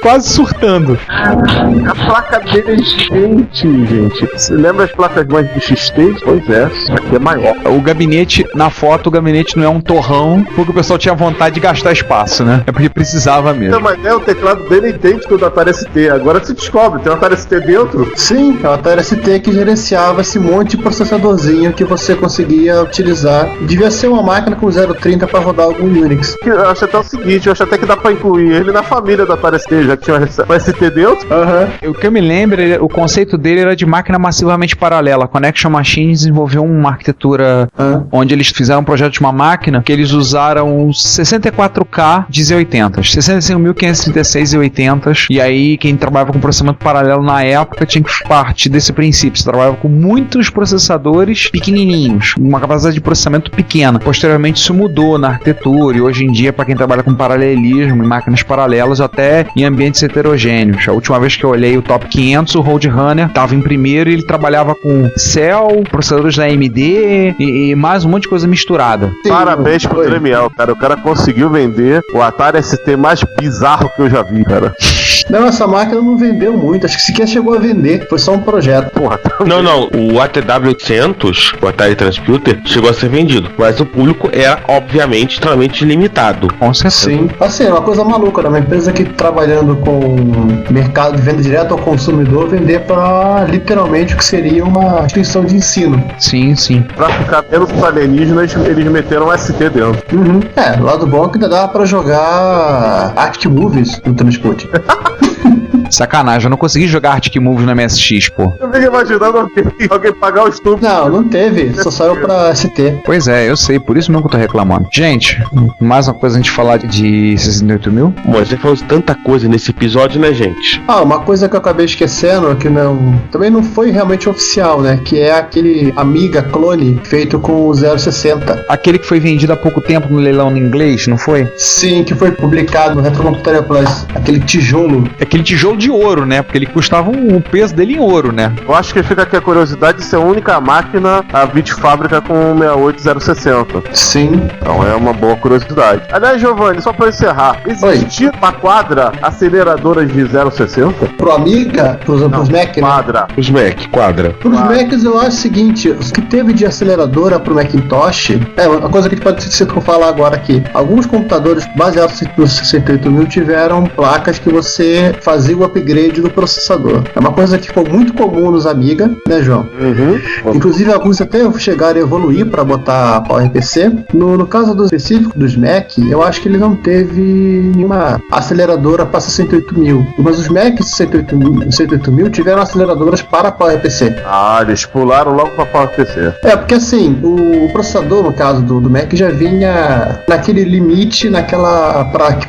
quase surtando. A placa dele é gigante, gente. Você lembra as placas mais de XT? Pois é, essa aqui é maior. O gabinete, na foto, o gabinete não é um torrão, porque o pessoal tinha vontade de gastar espaço, né? É porque precisava mesmo. Não, mas o teclado dele é idêntico do Atari ST. Agora se descobre, tem um Atari ST dentro? Sim, é o Atari ST que gerenciava esse monte de processadorzinho que você conseguia utilizar. Devia ser uma máquina com 0.30 para rodar algum Unix. Eu acho até o seguinte, eu acho até que dá pra incluir ele na família do Atari ST, já que tinha um ST dentro. Uhum. O que eu me lembro, o conceito dele era de máquina massivamente paralela. A Connection Machine desenvolveu uma arquitetura onde eles fizeram um projeto de uma máquina que eles usaram 64K de Z80, 65.536 Z80, e aí quem trabalhava com processamento paralelo na época tinha que partir desse princípio. Você trabalhava com muitos processadores pequenininhos, uma capacidade de processamento pequena. Posteriormente isso mudou na arquitetura e hoje em dia, para quem trabalha com paralelismo em máquinas paralelas, até em ambientes heterogêneos. A última vez que eu olhei o Top 500, o Roadrunner estava em primeiro e ele trabalhava com Cell, processadores da AMD e mais um monte de coisa misturada. Sim, parabéns pro Dremiel, cara. O cara conseguiu vender o Atari ST mais bizarro que eu já vi, cara. Não, essa máquina não vendeu muito, acho que sequer chegou a vender, foi só um projeto. Porra, Não, o ATW800, o Atari Transputer, chegou a ser vendido, mas o público era, obviamente, extremamente limitado. Com certeza. Sim, assim, é uma coisa maluca, né? Uma empresa que trabalhando com mercado de venda direto ao consumidor, vender para literalmente o que seria uma instituição de ensino. Sim, sim. Pra ficar menos os alienígenas, eles meteram um ST dentro. Uhum. O lado bom é que ainda dava pra jogar Arctic Movies no Transputer. Sacanagem, eu não consegui jogar Arctic Movies no MSX, pô. Eu fico imaginando alguém pagar o estupro. Não teve, só saiu pra ST. Pois é, eu sei, por isso mesmo que eu tô reclamando. Gente, mais uma coisa a gente falar de 68.000? Mas você falou tanta coisa nesse episódio, né, gente? Uma coisa que eu acabei esquecendo, que também não foi realmente oficial, né? Que é aquele Amiga clone feito com o 060. Aquele que foi vendido há pouco tempo no leilão em inglês, não foi? Sim, que foi publicado no Retrocomputaria Plus. Aquele tijolo. Aquele tijolo de ouro, né? Porque ele custava o peso dele em ouro, né? Eu acho que fica aqui a curiosidade de ser a única máquina a vir de fábrica com 68060. Sim. Então é uma boa curiosidade. Aliás, Giovanni, só pra encerrar, existia uma quadra aceleradora de 060? Pro Amiga? Pros Mac, né? Quadra. Os Mac, quadra. Pros Macs eu acho o seguinte, os que teve de aceleradora pro Macintosh, uma coisa que a gente pode se falar agora aqui. Alguns computadores baseados no 68.000 tiveram placas que você fazia o upgrade do processador. É uma coisa que ficou muito comum nos Amiga, né, João? Uhum. Inclusive alguns até chegaram a evoluir para botar PowerPC. No caso do específico dos Mac, eu acho que ele não teve nenhuma aceleradora para 68.000. Mas os Macs 68.000 tiveram aceleradoras para PowerPC. Eles pularam logo para PowerPC. Porque assim, o processador, no caso do Mac, já vinha naquele limite,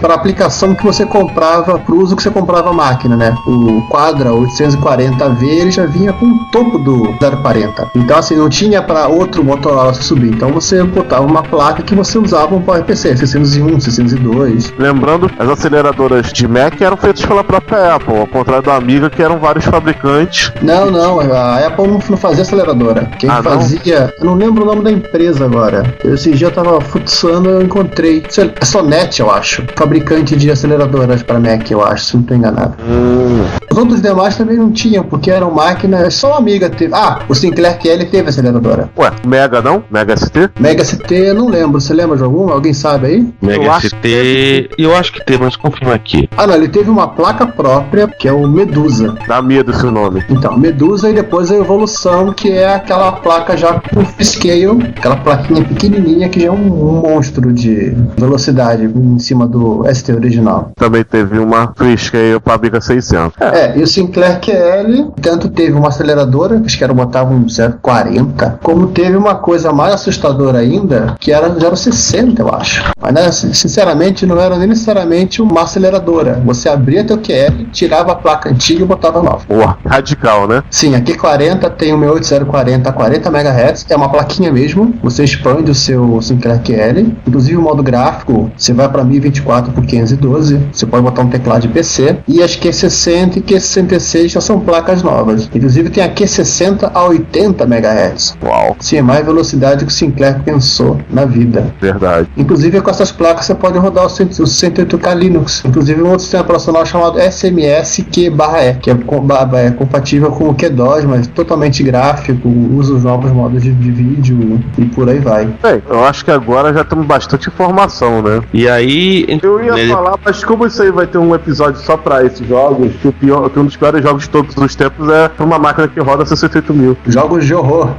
para aplicação que você comprava, para o uso que você comprava a máquina. máquina, né? O Quadra 840V ele já vinha com o topo do 040. Então assim, não tinha para outro Motorola se subir. Então você botava uma placa que você usava um PowerPC, 601, 602. Lembrando, as aceleradoras de Mac eram feitas pela própria Apple, ao contrário da Amiga, que eram vários fabricantes. Não, a Apple não fazia aceleradora. Quem fazia... Eu não lembro o nome da empresa agora. Esse dia eu tava futsando e eu encontrei... Sonet, eu acho. Fabricante de aceleradoras para Mac, eu acho, se não tô enganado. Os outros demais também não tinham, porque eram máquinas... Só a Amiga teve... o Sinclair QL teve aceleradora. Ué, Mega não? Mega ST? Mega ST, eu não lembro. Você lembra de algum? Alguém sabe aí? Mega ST... Eu acho que teve, mas confirma aqui. Não, ele teve uma placa própria, que é o Medusa. Dá medo esse nome. Então, Medusa e depois a Evolução, que é aquela placa já com scale, aquela plaquinha pequenininha que já é um monstro de velocidade em cima do ST original. Também teve uma Freescale para Amiga 600. E o Sinclair QL tanto teve uma aceleradora, acho que era botava um 040, como teve uma coisa mais assustadora ainda, que era 060, eu acho. Mas né, sinceramente não era nem necessariamente uma aceleradora. Você abria teu QL, tirava a placa antiga e botava nova. Boa, radical, né? Sim, a Q40 tem o 68040 a 40 MHz, é uma plaquinha mesmo, você expande o seu Sinclair QL, inclusive o modo gráfico, você vai para 1024 por 512, você pode botar um teclado de PC, e as Q60 e Q66 já são placas novas, inclusive tem a Q60 a 80 MHz. Uau. Sim, é mais velocidade que o Sinclair pensou na vida. Verdade. Inclusive com essas placas você pode rodar o 108K Linux, inclusive um outro sistema operacional chamado SMS Q/E, que é compatível com o QDOS, mas totalmente gráfico, usa os novos modos de vídeo e por aí vai. Bem, eu acho que agora já temos bastante informação, né? E aí... Eu ia falar, mas como isso aí vai ter um episódio só pra esses jogos, que um dos piores jogos de todos os tempos é uma máquina que roda 68 mil. Jogos de horror.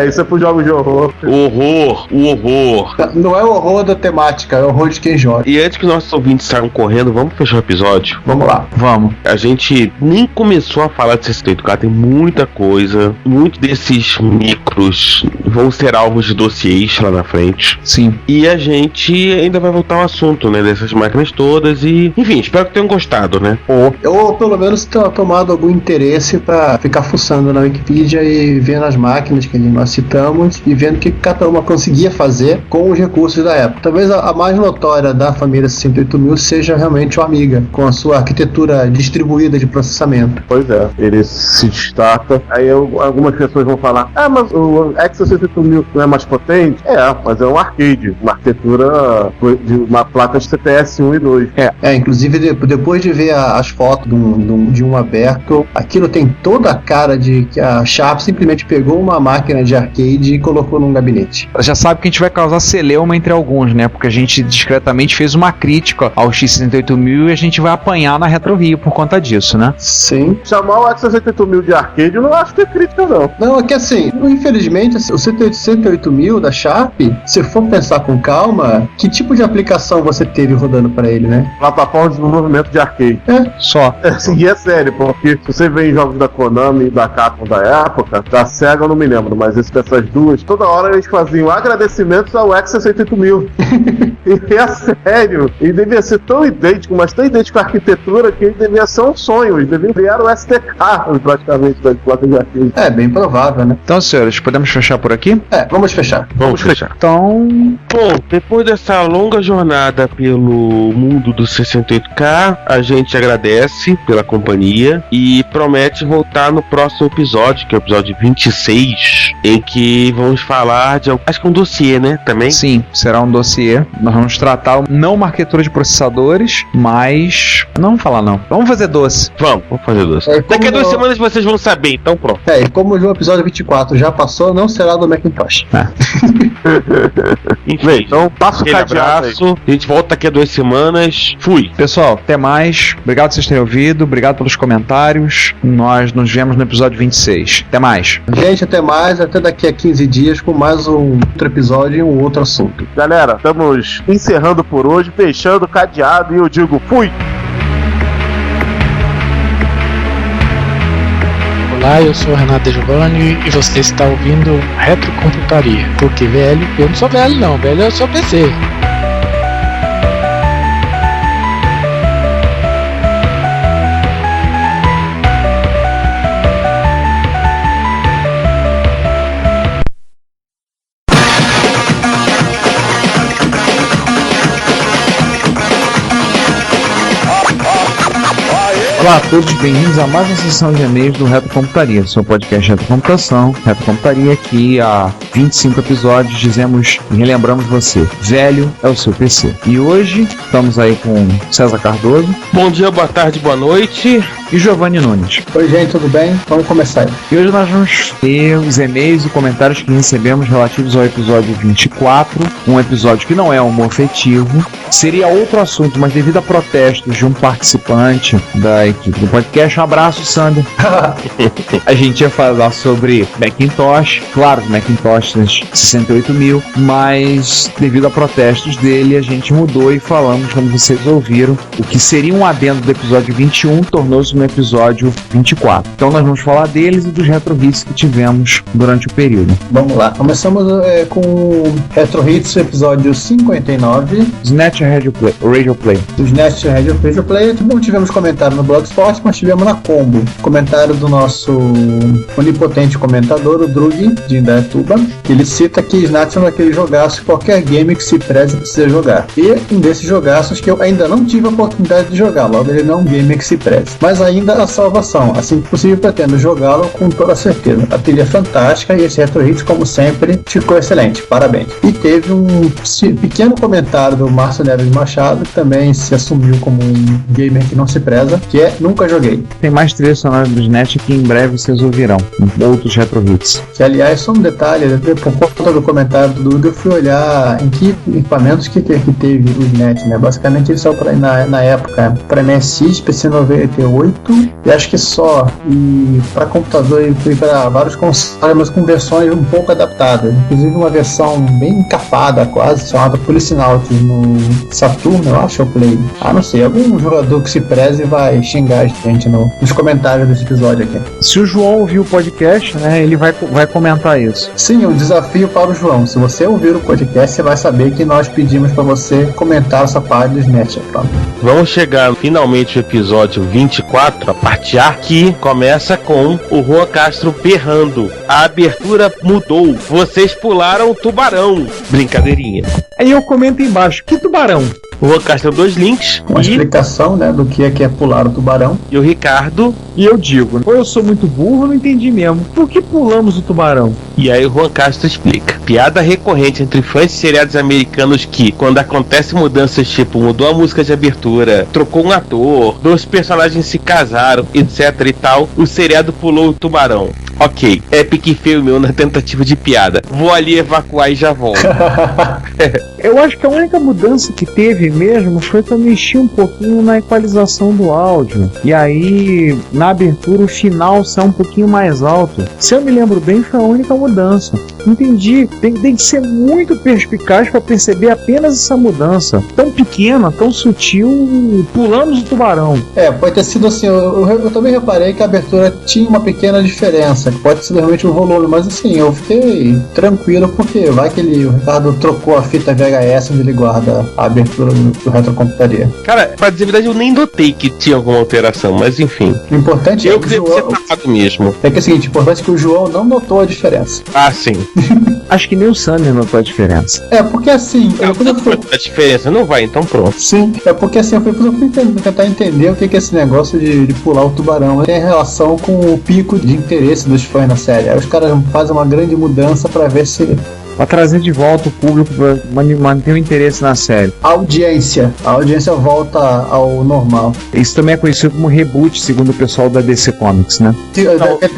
Isso é pro jogos de horror. O horror. Não é o horror da temática, é o horror de quem joga. E antes que nossos ouvintes saiam correndo, vamos fechar o episódio? Vamos lá. Vamos. A gente nem começou a falar de 68K, tem muita coisa. Muitos desses micros vão ser alvos de dossiês lá na frente. Sim. E a gente ainda vai voltar ao assunto, né, dessas máquinas todas e... Enfim, espero que tenham gostado, né? Ou pelo menos tenha tomado algum interesse pra ficar fuçando na Wikipedia e vendo as máquinas que nós citamos e vendo o que cada uma conseguia fazer com os recursos da época. Talvez a mais notória da família 68000 seja realmente o Amiga, com a sua arquitetura distribuída de processamento. Pois é, ele se destaca. Aí algumas pessoas vão falar, mas o X68000 não é mais potente? Mas é um arcade, uma arquitetura de uma placa de CPS 1 e 2. Inclusive depois de ver as fotos de um aberto, aquilo tem toda a cara de que a Sharp simplesmente pegou uma máquina de arcade e colocou num gabinete. Já sabe que a gente vai causar celeuma entre alguns, né? Porque a gente discretamente fez uma crítica ao X68000 e a gente vai apanhar na RetroRio por conta disso, né? Sim. Chamar o X68000 de arcade eu não acho que é crítica, não. Não, é que assim, infelizmente, o 68000 da Sharp, se for pensar com calma, que tipo de aplicação você teve rodando para ele, né? Plataforma de desenvolvimento de arcade. Só. E é sério, porque se você vê em jogos da Konami e da Capcom da época, da Sega eu não me lembro, mas dessas duas, toda hora eles faziam agradecimentos ao X68000. E é sério, ele devia ser tão idêntico, mas tão idêntico à arquitetura que ele devia ser um sonho, ele devia criar o STK praticamente das placas de arcade. É bem provável, né? Então, senhores, podemos fechar por aqui? Vamos fechar. Vamos fechar. Então... Bom, depois dessa longa jornada pelo mundo do 68K, a gente agradece pela companhia e promete voltar no próximo episódio, que é o episódio 26, em que vamos falar de, acho que um dossiê, né, também? Sim, será um dossiê. Nós vamos tratar não uma arquitetura de processadores, mas... Não vamos falar não. Vamos fazer doce. Vamos fazer doce. Daqui a 2 semanas vocês vão saber, então pronto. E como o episódio 24 já passou, não será do Macintosh. Enfim, então passa o cadeado. A gente volta daqui a 2 semanas. Fui. Pessoal, até mais. Obrigado por vocês terem ouvido. Obrigado pelos comentários. Nós nos vemos no episódio 26. Até mais. Gente, até mais. Até daqui a 15 dias com mais um outro episódio e um outro assunto. Galera, estamos encerrando por hoje, fechando o cadeado e eu digo fui! Olá, eu sou o Renato De Giovanni e você está ouvindo Retrocomputaria. Porque velho, eu não sou velho não, velho eu sou PC. Olá a todos, bem-vindos a mais uma sessão de e-mails do Retrocomputaria, seu podcast Retrocomputação. Retrocomputaria, que há 25 episódios dizemos e relembramos você: velho é o seu PC. E hoje estamos aí com César Cardoso. Bom dia, boa tarde, boa noite. E Giovanni Nunes. Oi, gente, tudo bem? Vamos começar. E hoje nós vamos ter os e-mails e comentários que recebemos relativos ao episódio 24, um episódio que não é homofetivo. Seria outro assunto, mas devido a protestos de um participante da equipe do podcast, um abraço, Sander. A gente ia falar sobre Macintosh, claro, Macintosh 68.000, mas devido a protestos dele, a gente mudou e falamos, como vocês ouviram, o que seria um adendo do episódio 21 tornou-se no episódio 24. Então nós vamos falar deles e dos retro hits que tivemos durante o período. Vamos lá, começamos com o Retro Hits, episódio 59. Snatch Radio Play. Os Snatch Radio Play, não tivemos comentário no Blogspot, mas tivemos na Combo. Comentário do nosso onipotente comentador, o Drug, de Indaiatuba. Ele cita que Snatch é um daquele jogaço que qualquer game que se preze precisa jogar. E um desses jogaços que eu ainda não tive a oportunidade de jogar, logo ele não é um game que se preze. Mas ainda a salvação, assim que possível pretendo jogá-lo com toda certeza. A trilha é fantástica e esse Retro Hits, como sempre, ficou excelente, parabéns. E teve um pequeno comentário do Márcio Neves Machado, que também se assumiu como um gamer que não se preza, que é Nunca Joguei. Tem mais trilha sonora do Snatch que em breve vocês ouvirão, outros Retro Hits. Que, aliás, só um detalhe, por conta do comentário do Dudu, eu fui olhar em que equipamentos que teve o Snatch, né? Basicamente ele saiu na época para MSX, PC 98, e acho que só, e para computador e para vários consoles, mas com versões um pouco adaptadas, inclusive uma versão bem encapada quase, chamada Policinauts no Saturno, eu acho, eu play. Não sei, algum jogador que se preze vai xingar a gente nos comentários desse episódio aqui. Se o João ouvir o podcast, né, ele vai comentar isso. Sim, um desafio para o João. Se você ouvir o podcast, você vai saber que nós pedimos para você comentar essa parte do Snatch. Pronto. Vamos chegar finalmente ao episódio 24, a parte A, que começa com o Juan Castro berrando: a abertura mudou, vocês pularam o tubarão. Brincadeirinha. Aí eu comento embaixo: que tubarão? O Juan Castro deu 2 links. Uma explicação, né, do que é pular o tubarão. E o Ricardo. E eu digo: ou eu sou muito burro, não entendi mesmo. Por que pulamos o tubarão? E aí o Juan Castro explica: piada recorrente entre fãs de seriados americanos que, quando acontece mudanças tipo mudou a música de abertura, trocou um ator, 2 personagens se casaram, etc e tal, o seriado pulou o tubarão. Ok, Epic Fail na tentativa de piada. Vou ali evacuar e já volto. Eu acho que a única mudança que teve mesmo foi que eu mexi um pouquinho na equalização do áudio. E aí, na abertura, o final sai um pouquinho mais alto. Se eu me lembro bem, foi a única mudança. Entendi. Tem que ser muito perspicaz para perceber apenas essa mudança. Tão pequena, tão sutil, pulamos o tubarão. Pode ter sido assim. Eu também reparei que a abertura tinha uma pequena diferença. Que pode ser realmente o volume, mas assim, eu fiquei tranquilo porque vai que o Ricardo trocou a fita VHS onde ele guarda a abertura do Retrocomputaria. Cara, pra dizer a verdade, eu nem notei que tinha alguma alteração, mas enfim. O importante eu queria ser tapado mesmo. É que é o seguinte, o importante é que o João não notou a diferença. Ah, sim. Acho que nem o Sander notou a diferença. Porque assim... A diferença não vai, então pronto. Sim, porque assim, eu fui tentar entender o que é esse negócio de pular o tubarão. Tem relação com o pico de interesse dos fãs na série. Aí os caras fazem uma grande mudança pra ver se... Pra trazer de volta o público, pra manter o interesse na série. A audiência volta ao normal. Isso também é conhecido como reboot, segundo o pessoal da DC Comics, né?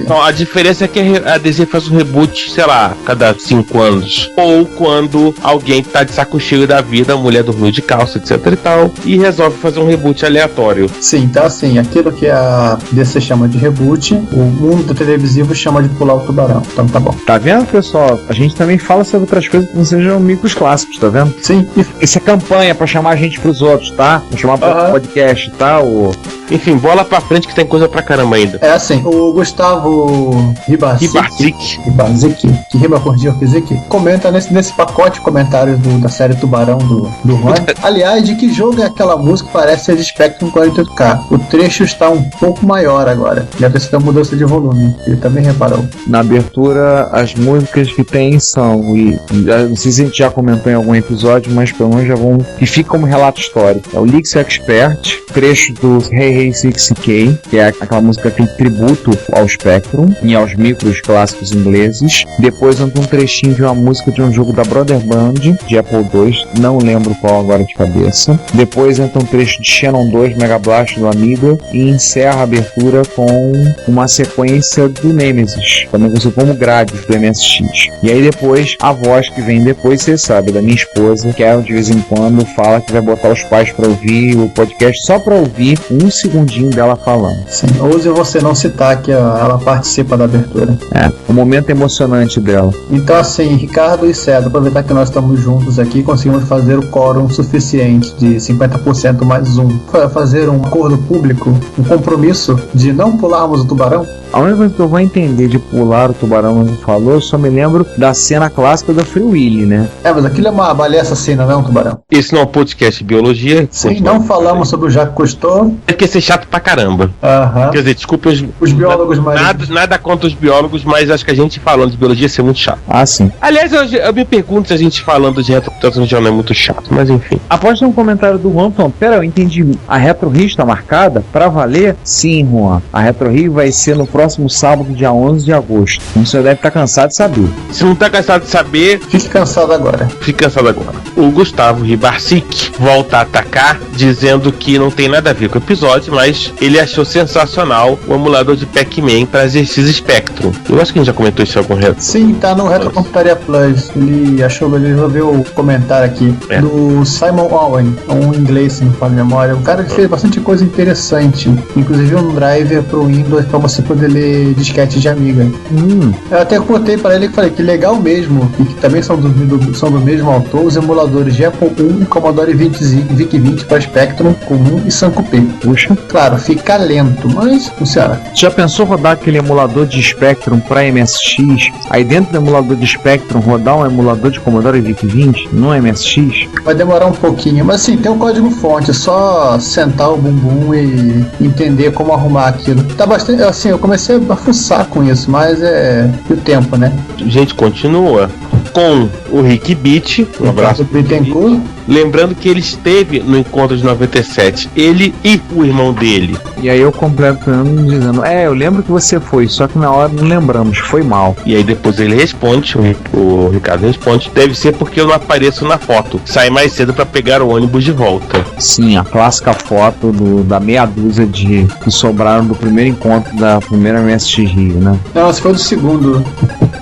Não, a diferença é que a DC faz um reboot, sei lá, cada 5 anos. Ou quando alguém tá de saco cheio da vida, a mulher dormiu de calça, etc e tal, e resolve fazer um reboot aleatório. Sim, então assim, aquilo que a DC chama de reboot, o mundo televisivo chama de pular o tubarão. Então tá bom. Tá vendo, pessoal? A gente também fala sobre outras coisas que não sejam micros clássicos, tá vendo? Sim. Isso é campanha pra chamar a gente pros outros, tá? Pra chamar pro podcast, tá? Enfim, bola pra frente que tem coisa pra caramba ainda. É assim, o Gustavo Ribarzik, que rima com Ribarzik, comenta nesse pacote de comentários da série Tubarão do Juan. Aliás, de que jogo é aquela música que parece ser de Spectrum 48K? O trecho está um pouco maior agora. Deve ter sido uma mudança de volume. Ele também reparou. Na abertura, as músicas que tem são, e não sei se a gente já comentou em algum episódio, mas pelo menos já vão, que fica como relato histórico. É o Lix Expert, trecho do Hey Hey 60K, que é aquela música que tem tributo ao Spectrum e aos micros clássicos ingleses. Depois entra um trechinho de uma música de um jogo da Brother Band, de Apple II, não lembro qual agora de cabeça. Depois entra um trecho de Shannon 2, Mega Blast do Amiga, e encerra a abertura com uma sequência do Nemesis, também conhecido como grades do MSX. E aí depois, a voz que vem depois, você sabe, da minha esposa, que ela de vez em quando fala que vai botar os pais pra ouvir o podcast só pra ouvir um segundinho dela falando. Sim, ouse você não citar que ela participa da abertura. O momento emocionante dela. Então assim, Ricardo e César, aproveitar que nós estamos juntos aqui, conseguimos fazer o quórum suficiente de 50% mais um. Para fazer um acordo público, um compromisso de não pularmos o tubarão. A única coisa que eu vou entender de pular o tubarão não falou, eu só me lembro da cena clássica da Free Willy, né? Mas aquilo é uma baleia assassina, não é um tubarão? Esse não é um podcast de biologia. Sim, não falamos sobre o Jacques Cousteau. É que ia ser chato pra caramba. Quer dizer, desculpa os biólogos, mas... Nada contra os biólogos, mas acho que a gente falando de biologia ia ser muito chato. Sim. Aliás, eu me pergunto se a gente falando de retrocomputação já não é muito chato, mas enfim. Após um comentário do Juan, pera, eu entendi. A Retro Rio está marcada pra valer? Sim, Juan. A Retro Rio vai ser no próximo sábado, dia 11 de agosto. Você deve estar cansado de saber. Se não tá cansado de saber... Fique cansado agora. O Gustavo Ribarcic volta a atacar, dizendo que não tem nada a ver com o episódio, mas ele achou sensacional o emulador de Pac-Man para ZX Spectrum. Eu acho que a gente já comentou isso em algum reto. Sim, tá no Retrocomputaria Plus. Ele resolveu comentar aqui do Simon Owen, um inglês, se não falo de memória. Um cara que fez bastante coisa interessante, inclusive um driver pro Windows para você poder ler disquete de Amiga. Eu até contei para ele que falei que legal mesmo, e que também são do mesmo autor, os emuladores de Apple I e Commodore VIC-20 para Spectrum comum e Sankup. Puxa. Claro, fica lento, mas funciona. Já pensou rodar aquele emulador de Spectrum para MSX? Aí dentro do emulador de Spectrum rodar um emulador de Commodore VIC-20 no MSX? Vai demorar um pouquinho, mas sim, tem um código fonte, é só sentar o bumbum e entender como arrumar aquilo. Tá bastante, assim, eu comecei a fuçar com isso, mas é o tempo, né? A gente continua com o Rick Beat, um abraço pro Bittencourt. Lembrando que ele esteve no encontro de 97, ele e o irmão dele. E aí eu completando dizendo, eu lembro que você foi, só que na hora não lembramos, foi mal. E aí depois ele responde, o Ricardo responde, deve ser porque eu não apareço na foto, sai mais cedo para pegar o ônibus de volta. Sim, a clássica foto da meia dúzia que sobraram do primeiro encontro da primeira MSX Rio, né? Não, esse foi do segundo.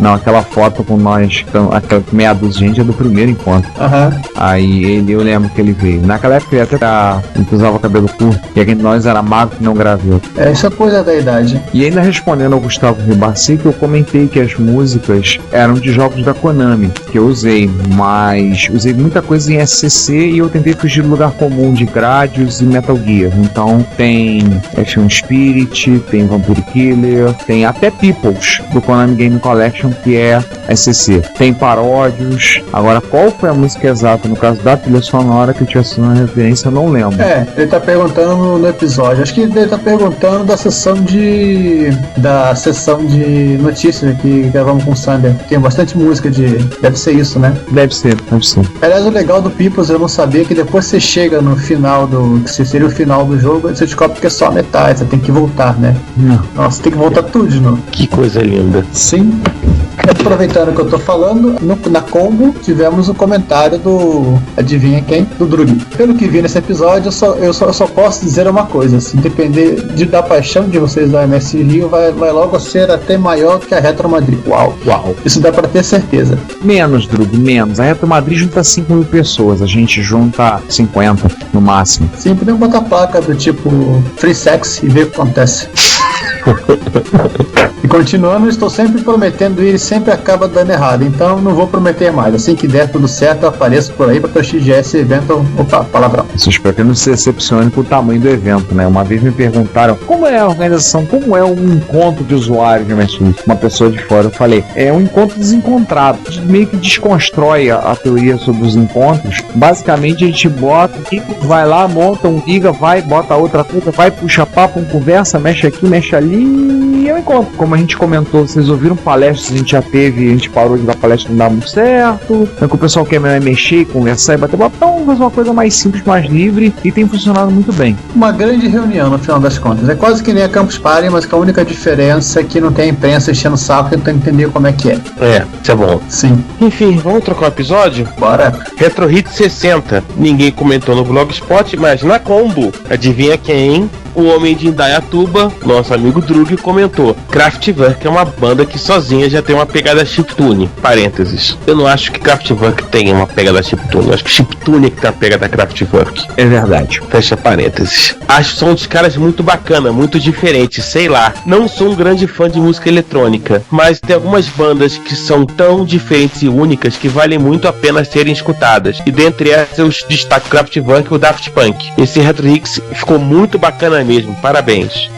Não, aquela foto com nós, aquela meia dúzia de gente é do primeiro encontro. Aí eu lembro que ele veio. Naquela época ele até usava cabelo curto, e aqui nós era magro que não gravou. Isso é coisa da idade. E ainda respondendo ao Gustavo Ribarcic, eu comentei que as músicas eram de jogos da Konami, que eu usei, mas usei muita coisa em SCC e eu tentei fugir do lugar comum de Gradius e Metal Gear. Então tem F1 Spirit, tem Vampire Killer, tem até Peoples do Konami Game Collection, que é SCC. Tem paródios. Agora, qual foi a música exata no caso da trilha sonora que eu tinha sido uma referência, eu não lembro. Ele tá perguntando no episódio. Acho que ele tá perguntando da sessão de notícias que gravamos com o Sander. Tem bastante música deve ser isso, né? Deve ser. Aliás, o legal do Peoples, eu não sabia que depois você chega no final que seria o final do jogo, você descobre que é só metade, você tem que voltar, né? Nossa, tem que voltar tudo de novo. Que coisa linda. Sim. Aproveitando que eu tô falando, na combo tivemos o comentário do adivinha quem? Do Drug. Pelo que vi nesse episódio, eu só posso dizer uma coisa, se depender da paixão de vocês da MS Rio, vai logo ser até maior que a Retro Madrid. Uau. Isso dá pra ter certeza. Menos, Drug, menos. A Retro Madrid junta 5.000 pessoas, a gente junta 50 no máximo. Sim, podemos botar placa do tipo Free Sex e ver o que acontece. E continuando, estou sempre prometendo ir e sempre acaba dando errado, então não vou prometer mais. Assim que der tudo certo, eu apareço por aí para prestigiar esse evento. Opa, palavrão. Eu espero que não se decepcione com o tamanho do evento, né? Uma vez me perguntaram como é a organização, como é um encontro de usuários de MSX. Uma pessoa de fora, eu falei, é um encontro desencontrado, meio que desconstrói a teoria sobre os encontros. Basicamente a gente bota, vai lá, monta um giga, vai, bota outra coisa, vai, puxa papo, conversa, mexe aqui, mexe ali, eu encontro. Como a gente comentou, vocês ouviram palestras, a gente já teve, a gente parou de dar palestra, não dá muito certo. Então que o pessoal quer mexer e conversar e bater papo, então vamos fazer uma coisa mais simples, mais livre, e tem funcionado muito bem. Uma grande reunião, no final das contas. É quase que nem a Campus Party, mas que a única diferença é que não tem a imprensa enchendo o saco tentando entender como é que é. É, isso é bom. Sim. Enfim, vamos trocar o episódio? Bora. Retro Hit 60. Ninguém comentou no Blogspot, mas na combo, adivinha quem? O homem de Indaiatuba, nosso amigo Drug, comentou: Kraftwerk é uma banda que sozinha já tem uma pegada chiptune. Parênteses. Eu não acho que Kraftwerk tenha uma pegada chiptune. Eu acho que chiptune é que tem a pegada Kraftwerk. É verdade. Fecha parênteses. Acho que são uns caras muito bacana, muito diferentes, sei lá. Não sou um grande fã de música eletrônica, mas tem algumas bandas que são tão diferentes e únicas que valem muito a pena serem escutadas. E dentre essas eu destaco Kraftwerk e o Daft Punk. Esse Retro Hits ficou muito bacana mesmo, parabéns.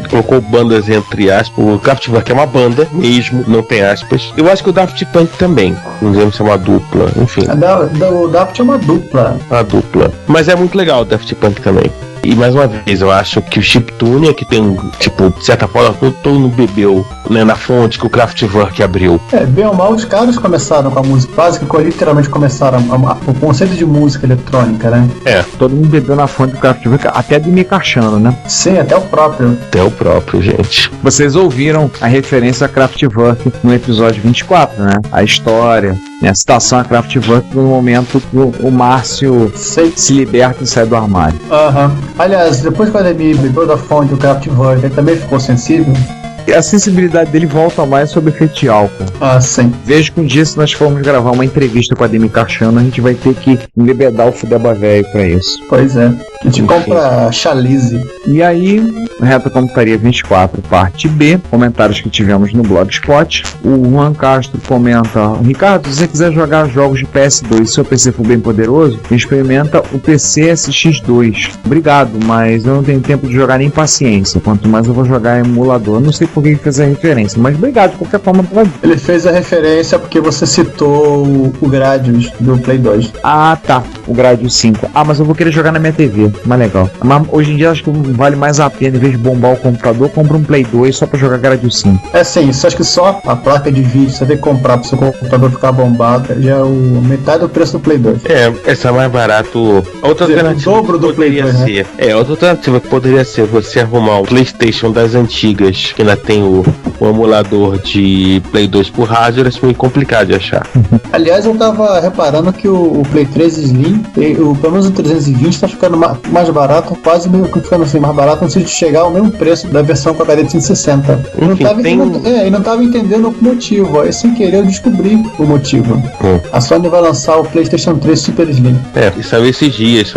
Colocou bandas entre aspas. O Kraftwerk é uma banda mesmo, não tem aspas. Eu acho que o Daft Punk também. Não devemos ser uma dupla, enfim. O Daft é uma dupla. Uma dupla. Mas é muito legal o Daft Punk também. E mais uma vez, eu acho que o chiptune é que tem, tipo, de certa forma, todo mundo bebeu, né, na fonte que o Kraftwerk abriu. Bem ou mal, os caras começaram com a música básica, que literalmente começaram o conceito de música eletrônica, né? Todo mundo bebeu na fonte do Kraftwerk, até de Mikachano, né? Sim, até o próprio. Até o próprio, gente. Vocês ouviram a referência a Kraftwerk no episódio 24, né? A história, né? A citação a Kraftwerk no momento que o Márcio se liberta e sai do armário. Aliás, depois que o Ademir bebeu da fonte do Kraftwerk, ele também ficou sensível? A sensibilidade dele volta mais sobre efeito de álcool. Sim. Vejo que um dia, se nós formos gravar uma entrevista com a Ademir Cachano, a gente vai ter que embebedar o Fudeba velho pra isso. Pois é. A gente compra Chalice. E aí, Reta Computaria 24, parte B, comentários que tivemos no Blogspot. O Juan Castro comenta: Ricardo, se você quiser jogar jogos de PS2 e seu PC for bem poderoso, experimenta o PCSX2. Obrigado, mas eu não tenho tempo de jogar nem paciência. Quanto mais eu vou jogar emulador. Não sei por que ele fez a referência, mas obrigado de qualquer forma pela vida. Ele fez a referência porque você citou o Gradius do Play 2. Ah, tá. O Gradius 5. Ah, mas eu vou querer jogar na minha TV. Mais legal. Mas hoje em dia acho que vale mais a pena, em vez de bombar o computador, compra um Play 2 só pra jogar Gradius 5. Sim. Isso acho que só a placa de vídeo você tem que comprar pro seu computador ficar bombado. Já é metade do preço do Play 2. Essa é mais barato. Outra alternativa. O dobro do Play 2, ser. Outra alternativa que poderia ser você arrumar o PlayStation das antigas, que ainda tem o emulador de Play 2 por hardware, é meio complicado de achar. Aliás, eu tava reparando que o Play 3 Slim, pelo menos o 320, tá ficando mais barato, quase meio que ficando assim, mais barato, antes de chegar ao mesmo preço da versão com HD de 160. E não tava entendendo o motivo. Aí, sem querer, eu descobri o motivo. A Sony vai lançar o PlayStation 3 Super Slim. Isso saiu esses dias,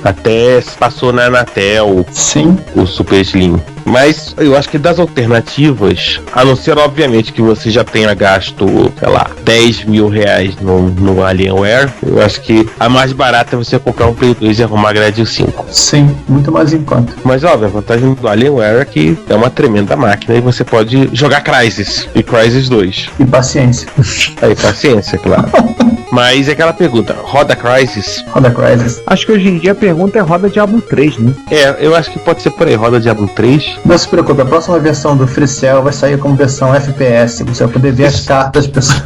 até passou na Anatel. Sim. O Super Slim. Mas eu acho que das alternativas, a não ser obviamente que você já tenha gasto, sei lá, 10 mil reais no Alienware, eu acho que a mais barata é você comprar um Play 2 e arrumar Gradius 5. Sim, muito mais em conta. Mas óbvio, a vantagem do Alienware é que é uma tremenda máquina e você pode jogar Crysis e Crysis 2. E paciência. Paciência, claro. Mas é aquela pergunta, roda Crysis? Roda Crysis. Acho que hoje em dia a pergunta é roda Diablo 3, né? Eu acho que pode ser por aí, roda Diablo 3. Não se preocupe, a próxima versão do FreeCell vai sair como versão FPS. Você vai poder ver as cartas das pessoas.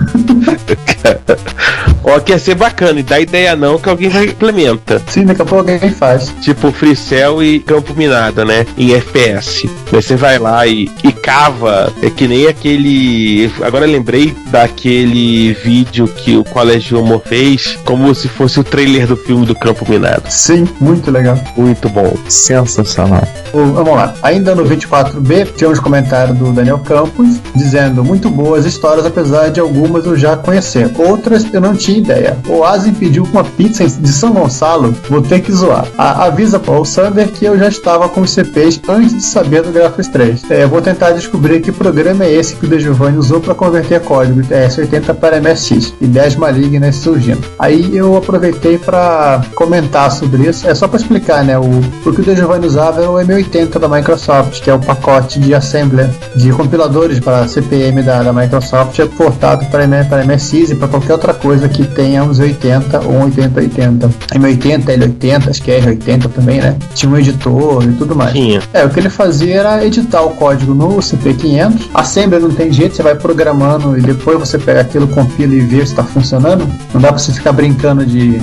Quer ser bacana, e dá ideia não que alguém já implementa. Sim, daqui a pouco alguém faz. Tipo FreeCell e Campo Minado, né? Em FPS. Você vai lá e cava. É que nem aquele. Agora eu lembrei daquele vídeo que o Colégio Humor fez, como se fosse o trailer do filme do Campo Minado. Sim, muito legal. Muito bom. Sensacional. Vamos lá. Ainda no 24B, tínhamos comentário do Daniel Campos, dizendo: muito boas histórias, apesar de algumas eu já conhecer. Outras eu não tinha ideia. O Asim pediu uma pizza de São Gonçalo, vou ter que zoar. Avisa para o Sander que eu já estava com os CPs antes de saber do Graphics 3. Eu vou tentar descobrir que programa é esse que o Degiovanni usou para converter código S80 para MSX. Ideias malignas surgindo. Aí eu aproveitei para comentar sobre isso. É só para explicar, né? O que o Degiovanni usava era o M80 da Microsoft, que é o pacote de assembler de compiladores para CPM da Microsoft, portado para para MSX e para qualquer outra coisa que tenha uns 80 ou 8080. M80, L80, acho que é R80 também, né? Tinha um editor e tudo mais. Tinha. O que ele fazia era editar o código no CP500. Assembly não tem jeito, você vai programando e depois você pega aquilo, compila e vê se está funcionando. Não dá para você ficar brincando de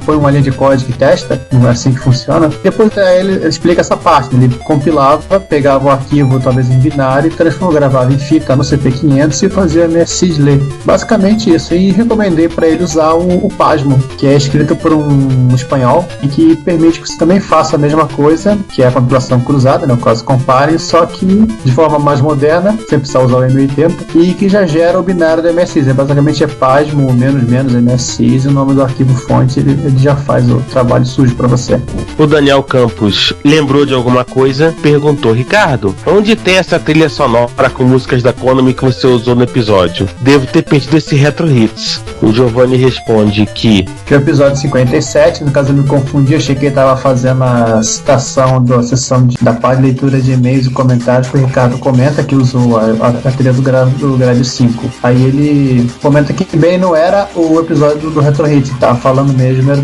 põe uma linha de código e testa, não é assim que funciona. Depois ele explica essa parte, ele compilava, pegava o arquivo talvez em binário e gravava em fita no CP500 e fazia MSX ler. Basicamente isso, e recomendei para ele usar o Pasmo, que é escrito por um espanhol e que permite que você também faça a mesma coisa, que é a compilação cruzada, no caso compare, só que de forma mais moderna, sem precisar usar o M80, e que já gera o binário do MSX. Basicamente é Pasmo, menos MSX, e o nome do arquivo fonte ele já faz o trabalho sujo para você. O Daniel Campos lembrou de alguma coisa, perguntou: Ricardo, onde tem essa trilha sonora com músicas da Konami que você usou no episódio? Devo ter perdido esse Retro Hits. O Giovanni responde que o episódio 57, no caso eu me confundi, achei que ele estava fazendo a citação da sessão da parte de leitura de e-mails e comentários que o Ricardo comenta que usou a trilha do grade 5. Aí ele comenta que bem não era o episódio do Retro Hits, tava falando mesmo, era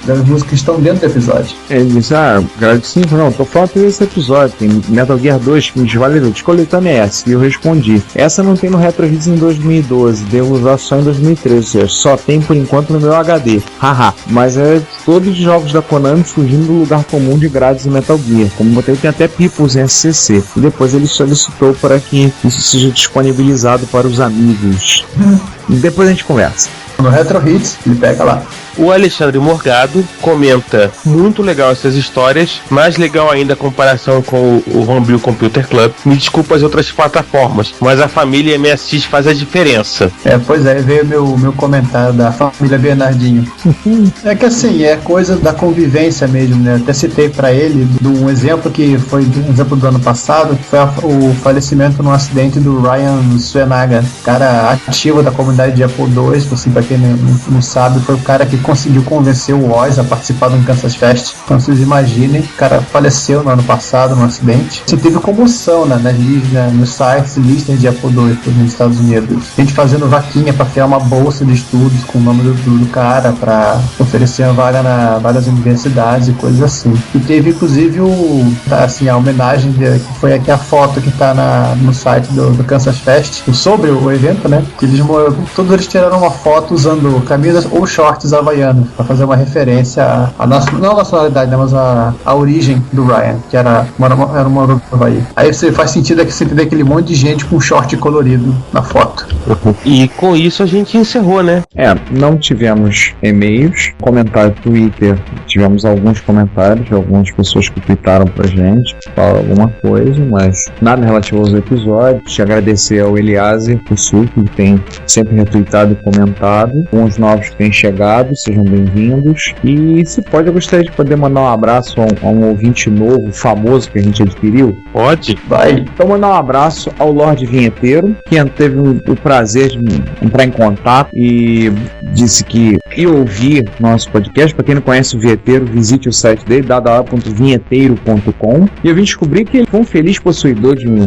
das músicas que estão dentro do episódio. Ele disse, grade 5 não, tô falando desse episódio, tem Metal Gear 2 que me desvalidou, descoletando essa. E eu respondi, essa não tem no Retro Hits em 2012, devo usar só em 2013, ou seja, só tem por enquanto no meu HD. Haha, mas é todos os jogos da Konami fugindo do lugar comum de grades e Metal Gear. Como botei, tem até Peoples em SCC. E depois ele solicitou para que isso seja disponibilizado para os amigos. E depois a gente conversa. No Retro Hits, ele pega lá. O Alexandre Morgado comenta: muito legal essas histórias, mais legal ainda a comparação com o Homebrew Computer Club. Me desculpa as outras plataformas, mas a família MSX faz a diferença. Pois é, veio meu comentário da família Bernardinho. É que assim, é coisa da convivência mesmo, né? Até citei pra ele um exemplo que foi um exemplo do ano passado, que foi o falecimento num acidente do Ryan Suenaga, cara ativo da comunidade de Apple II, assim, pra quem não sabe, foi o cara que conseguiu convencer o Oz a participar do Kansas Fest. Então vocês imaginem, o cara faleceu no ano passado num acidente. Você teve comoção, né, nos sites, listas de Apple II nos Estados Unidos. Gente fazendo vaquinha para criar uma bolsa de estudos com o nome do cara, para oferecer uma vaga na várias universidades e coisas assim. E teve inclusive a homenagem que foi aqui a foto que tá no site do Kansas Fest sobre o evento, né? Que todos eles tiraram uma foto usando camisas ou shorts havaianos, para fazer uma referência não a nacionalidade, né, mas a origem do Ryan, que era uma do Havaí. Aí você faz sentido que você entender aquele monte de gente com short colorido na foto. E com isso a gente encerrou, né? Não tivemos e-mails, comentário no Twitter, tivemos alguns comentários de algumas pessoas que tweetaram pra gente, falaram alguma coisa, mas nada relativo aos episódios. Te agradecer ao Eliaser, o Sul, que tem sempre retweetado e comentado, com os novos que têm chegado, sejam bem-vindos. E se pode, eu gostaria de poder mandar um abraço a um ouvinte novo, famoso, que a gente adquiriu. Pode? Vai. Então mandar um abraço ao Lorde Vinheteiro, que teve o prazer de entrar em contato e disse que ia ouvir nosso podcast. Para quem não conhece o Vinheteiro, visite o site dele, www.vinheteiro.com. E eu vim descobrir que ele foi um feliz possuidor de um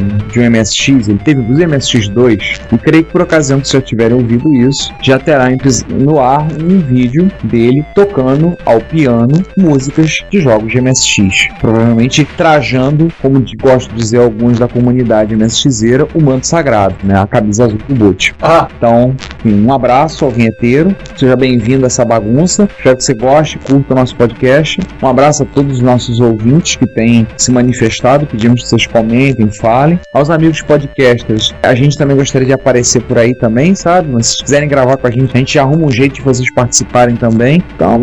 MSX. Ele teve inclusive MSX2. E creio que por ocasião que, se já tiverem ouvido isso, já terá no ar um vídeo dele tocando ao piano músicas de jogos de MSX. Provavelmente trajando, como gosto de dizer alguns da comunidade MSXeira, o manto sagrado, né? A camisa azul do boot. Então, enfim, um abraço ao Vinheteiro. Seja bem-vindo a essa bagunça. Espero que você goste, curta o nosso podcast. Um abraço a todos os nossos ouvintes que têm se manifestado. Pedimos que vocês comentem, falem. Aos amigos podcasters, a gente também gostaria de aparecer por aí também, sabe? Mas se quiserem gravar com a gente arruma um jeito de vocês participarem também. Então,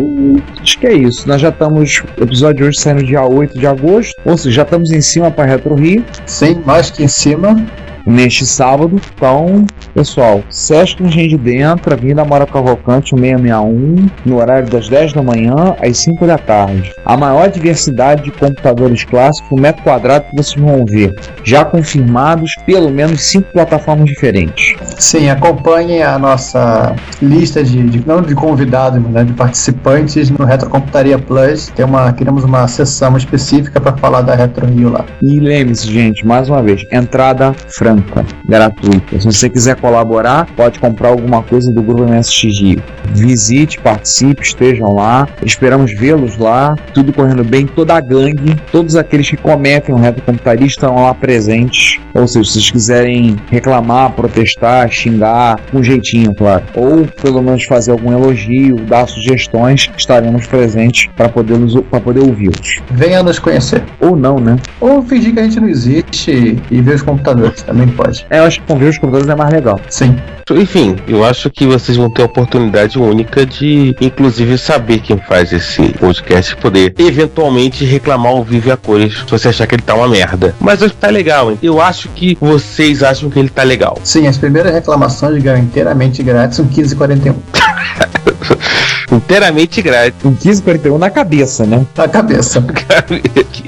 acho que é isso. Nós já estamos, o episódio de hoje saindo dia 8 de agosto, ou seja, já estamos em cima para Retro Rio. Sim, mais que em cima. Neste sábado. Então, pessoal, Sesc Engenho de Dentro, Avenida Amora Cavalcante 661, no horário das 10 da manhã às 5 da tarde. A maior diversidade de computadores clássicos, metro quadrado, que vocês vão ver. Já confirmados, pelo menos 5 plataformas diferentes. Sim, acompanhem a nossa lista não de convidados, né, de participantes no Retrocomputaria Plus. Criamos uma sessão específica para falar da Retro Rio lá. E lembre-se, gente, mais uma vez, entrada franca. franca, gratuita. Se você quiser colaborar, pode comprar alguma coisa do Grupo MSX. Visite, participe, estejam lá. Esperamos vê-los lá. Tudo correndo bem, toda a gangue, todos aqueles que cometem o retrocomputaria estão lá presentes. Ou seja, se vocês quiserem reclamar, protestar, xingar, com jeitinho, claro. Ou pelo menos fazer algum elogio, dar sugestões, estaremos presentes para poder ouvi-los. Venha nos conhecer. Ou não, né? Ou fingir que a gente não existe e ver os computadores, também pode. Eu acho que com ver os computadores é mais legal. Sim. Enfim, eu acho que vocês vão ter a oportunidade única de, inclusive, saber quem faz esse podcast e poder, eventualmente, reclamar ao vivo e a cores se você achar que ele tá uma merda. Mas eu acho que tá legal, hein? Eu acho que vocês acham que ele tá legal. Sim, as primeiras reclamações ganham inteiramente grátis um 15,41. Inteiramente grátis. Um 15,41 na cabeça, né? Na cabeça.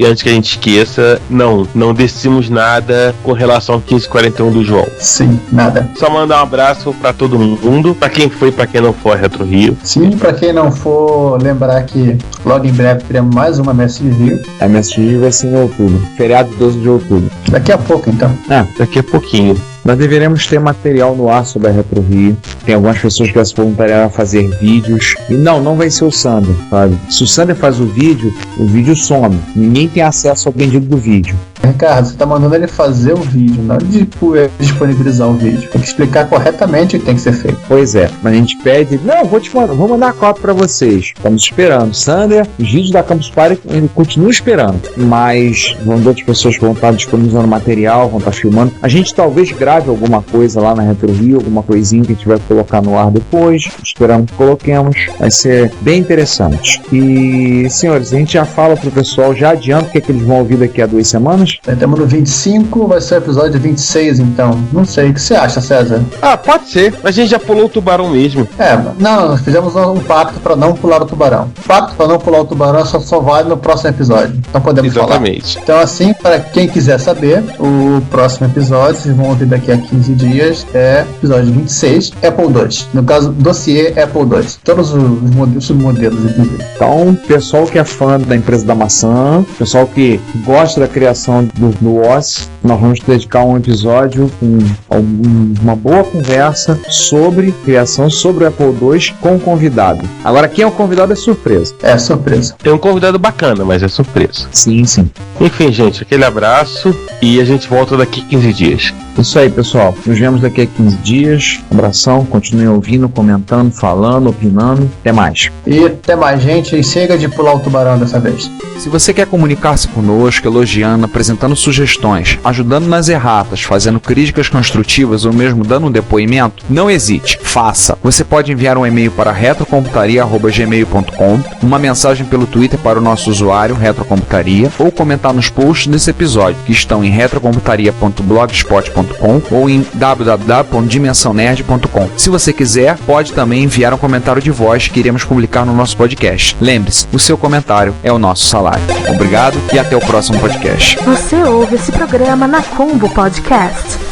Antes que a gente esqueça, não decimos nada com relação ao 1541 do João. Sim, nada. Só mandar um abraço pra todo mundo, pra quem foi e pra quem não foi, Retro Rio. Sim, pra quem não for, lembrar que logo em breve teremos mais uma MSX Rio. A MSX Rio vai ser em outubro, feriado 12 de outubro. Daqui a pouco, então. Daqui a pouquinho. Nós deveremos ter material no ar sobre a Retro Rio. Tem algumas pessoas que se voluntariaram a fazer vídeos. E não vai ser o Sander, sabe? Se o Sander faz o vídeo some. Ninguém tem acesso ao vendido do vídeo. Ricardo, você tá mandando ele fazer o vídeo, não disponibilizar o vídeo. Tem que explicar corretamente o que tem que ser feito. Pois é, mas a gente pede, vou mandar a cópia pra vocês. Estamos esperando. Sander, os vídeos da Campus Party, ele continua esperando. Mas vão ter outras pessoas que vão estar disponibilizando material, vão estar filmando. A gente talvez grave alguma coisa lá na Retro Rio, alguma coisinha que a gente vai colocar no ar depois. Esperamos que coloquemos. Vai ser bem interessante. E, senhores, a gente já fala pro pessoal, já adianta o que eles vão ouvir daqui a 2 semanas. Estamos no 25, vai ser o episódio 26, então. Não sei, o que você acha, César? Pode ser. A gente já pulou o tubarão mesmo. Nós fizemos um pacto para não pular o tubarão. O pacto para não pular o tubarão só vale no próximo episódio. Então podemos Exatamente. falar. Então, assim, para quem quiser saber, o próximo episódio, vocês vão ouvir daqui a 15 dias, é episódio 26, Apple II. No caso, dossiê Apple II. Todos os submodelos, inclusive. Então, pessoal que é fã da empresa da maçã, pessoal que gosta da criação do OS, nós vamos dedicar um episódio com uma boa conversa sobre criação, sobre o Apple II com o convidado. Agora, quem é o convidado é surpresa. É surpresa. Tem um convidado bacana, mas é surpresa. Sim. Enfim, gente, aquele abraço e a gente volta daqui 15 dias. Isso aí, pessoal. Nos vemos daqui a 15 dias. Abração, continuem ouvindo, comentando, falando, opinando. Até mais. E até mais, gente. E chega de pular o tubarão dessa vez. Se você quer comunicar-se conosco, elogiando, apresentando sugestões, ajudando nas erratas, fazendo críticas construtivas ou mesmo dando um depoimento, não hesite, faça. Você pode enviar um e-mail para retrocomputaria@gmail.com, uma mensagem pelo Twitter para o nosso usuário Retrocomputaria, ou comentar nos posts desse episódio, que estão em retrocomputaria.blogspot.com ou em www.dimensãonerd.com. Se você quiser, pode também enviar um comentário de voz que iremos publicar no nosso podcast. Lembre-se, o seu comentário é o nosso salário. Obrigado e até o próximo podcast. Você ouve esse programa na Combo Podcast.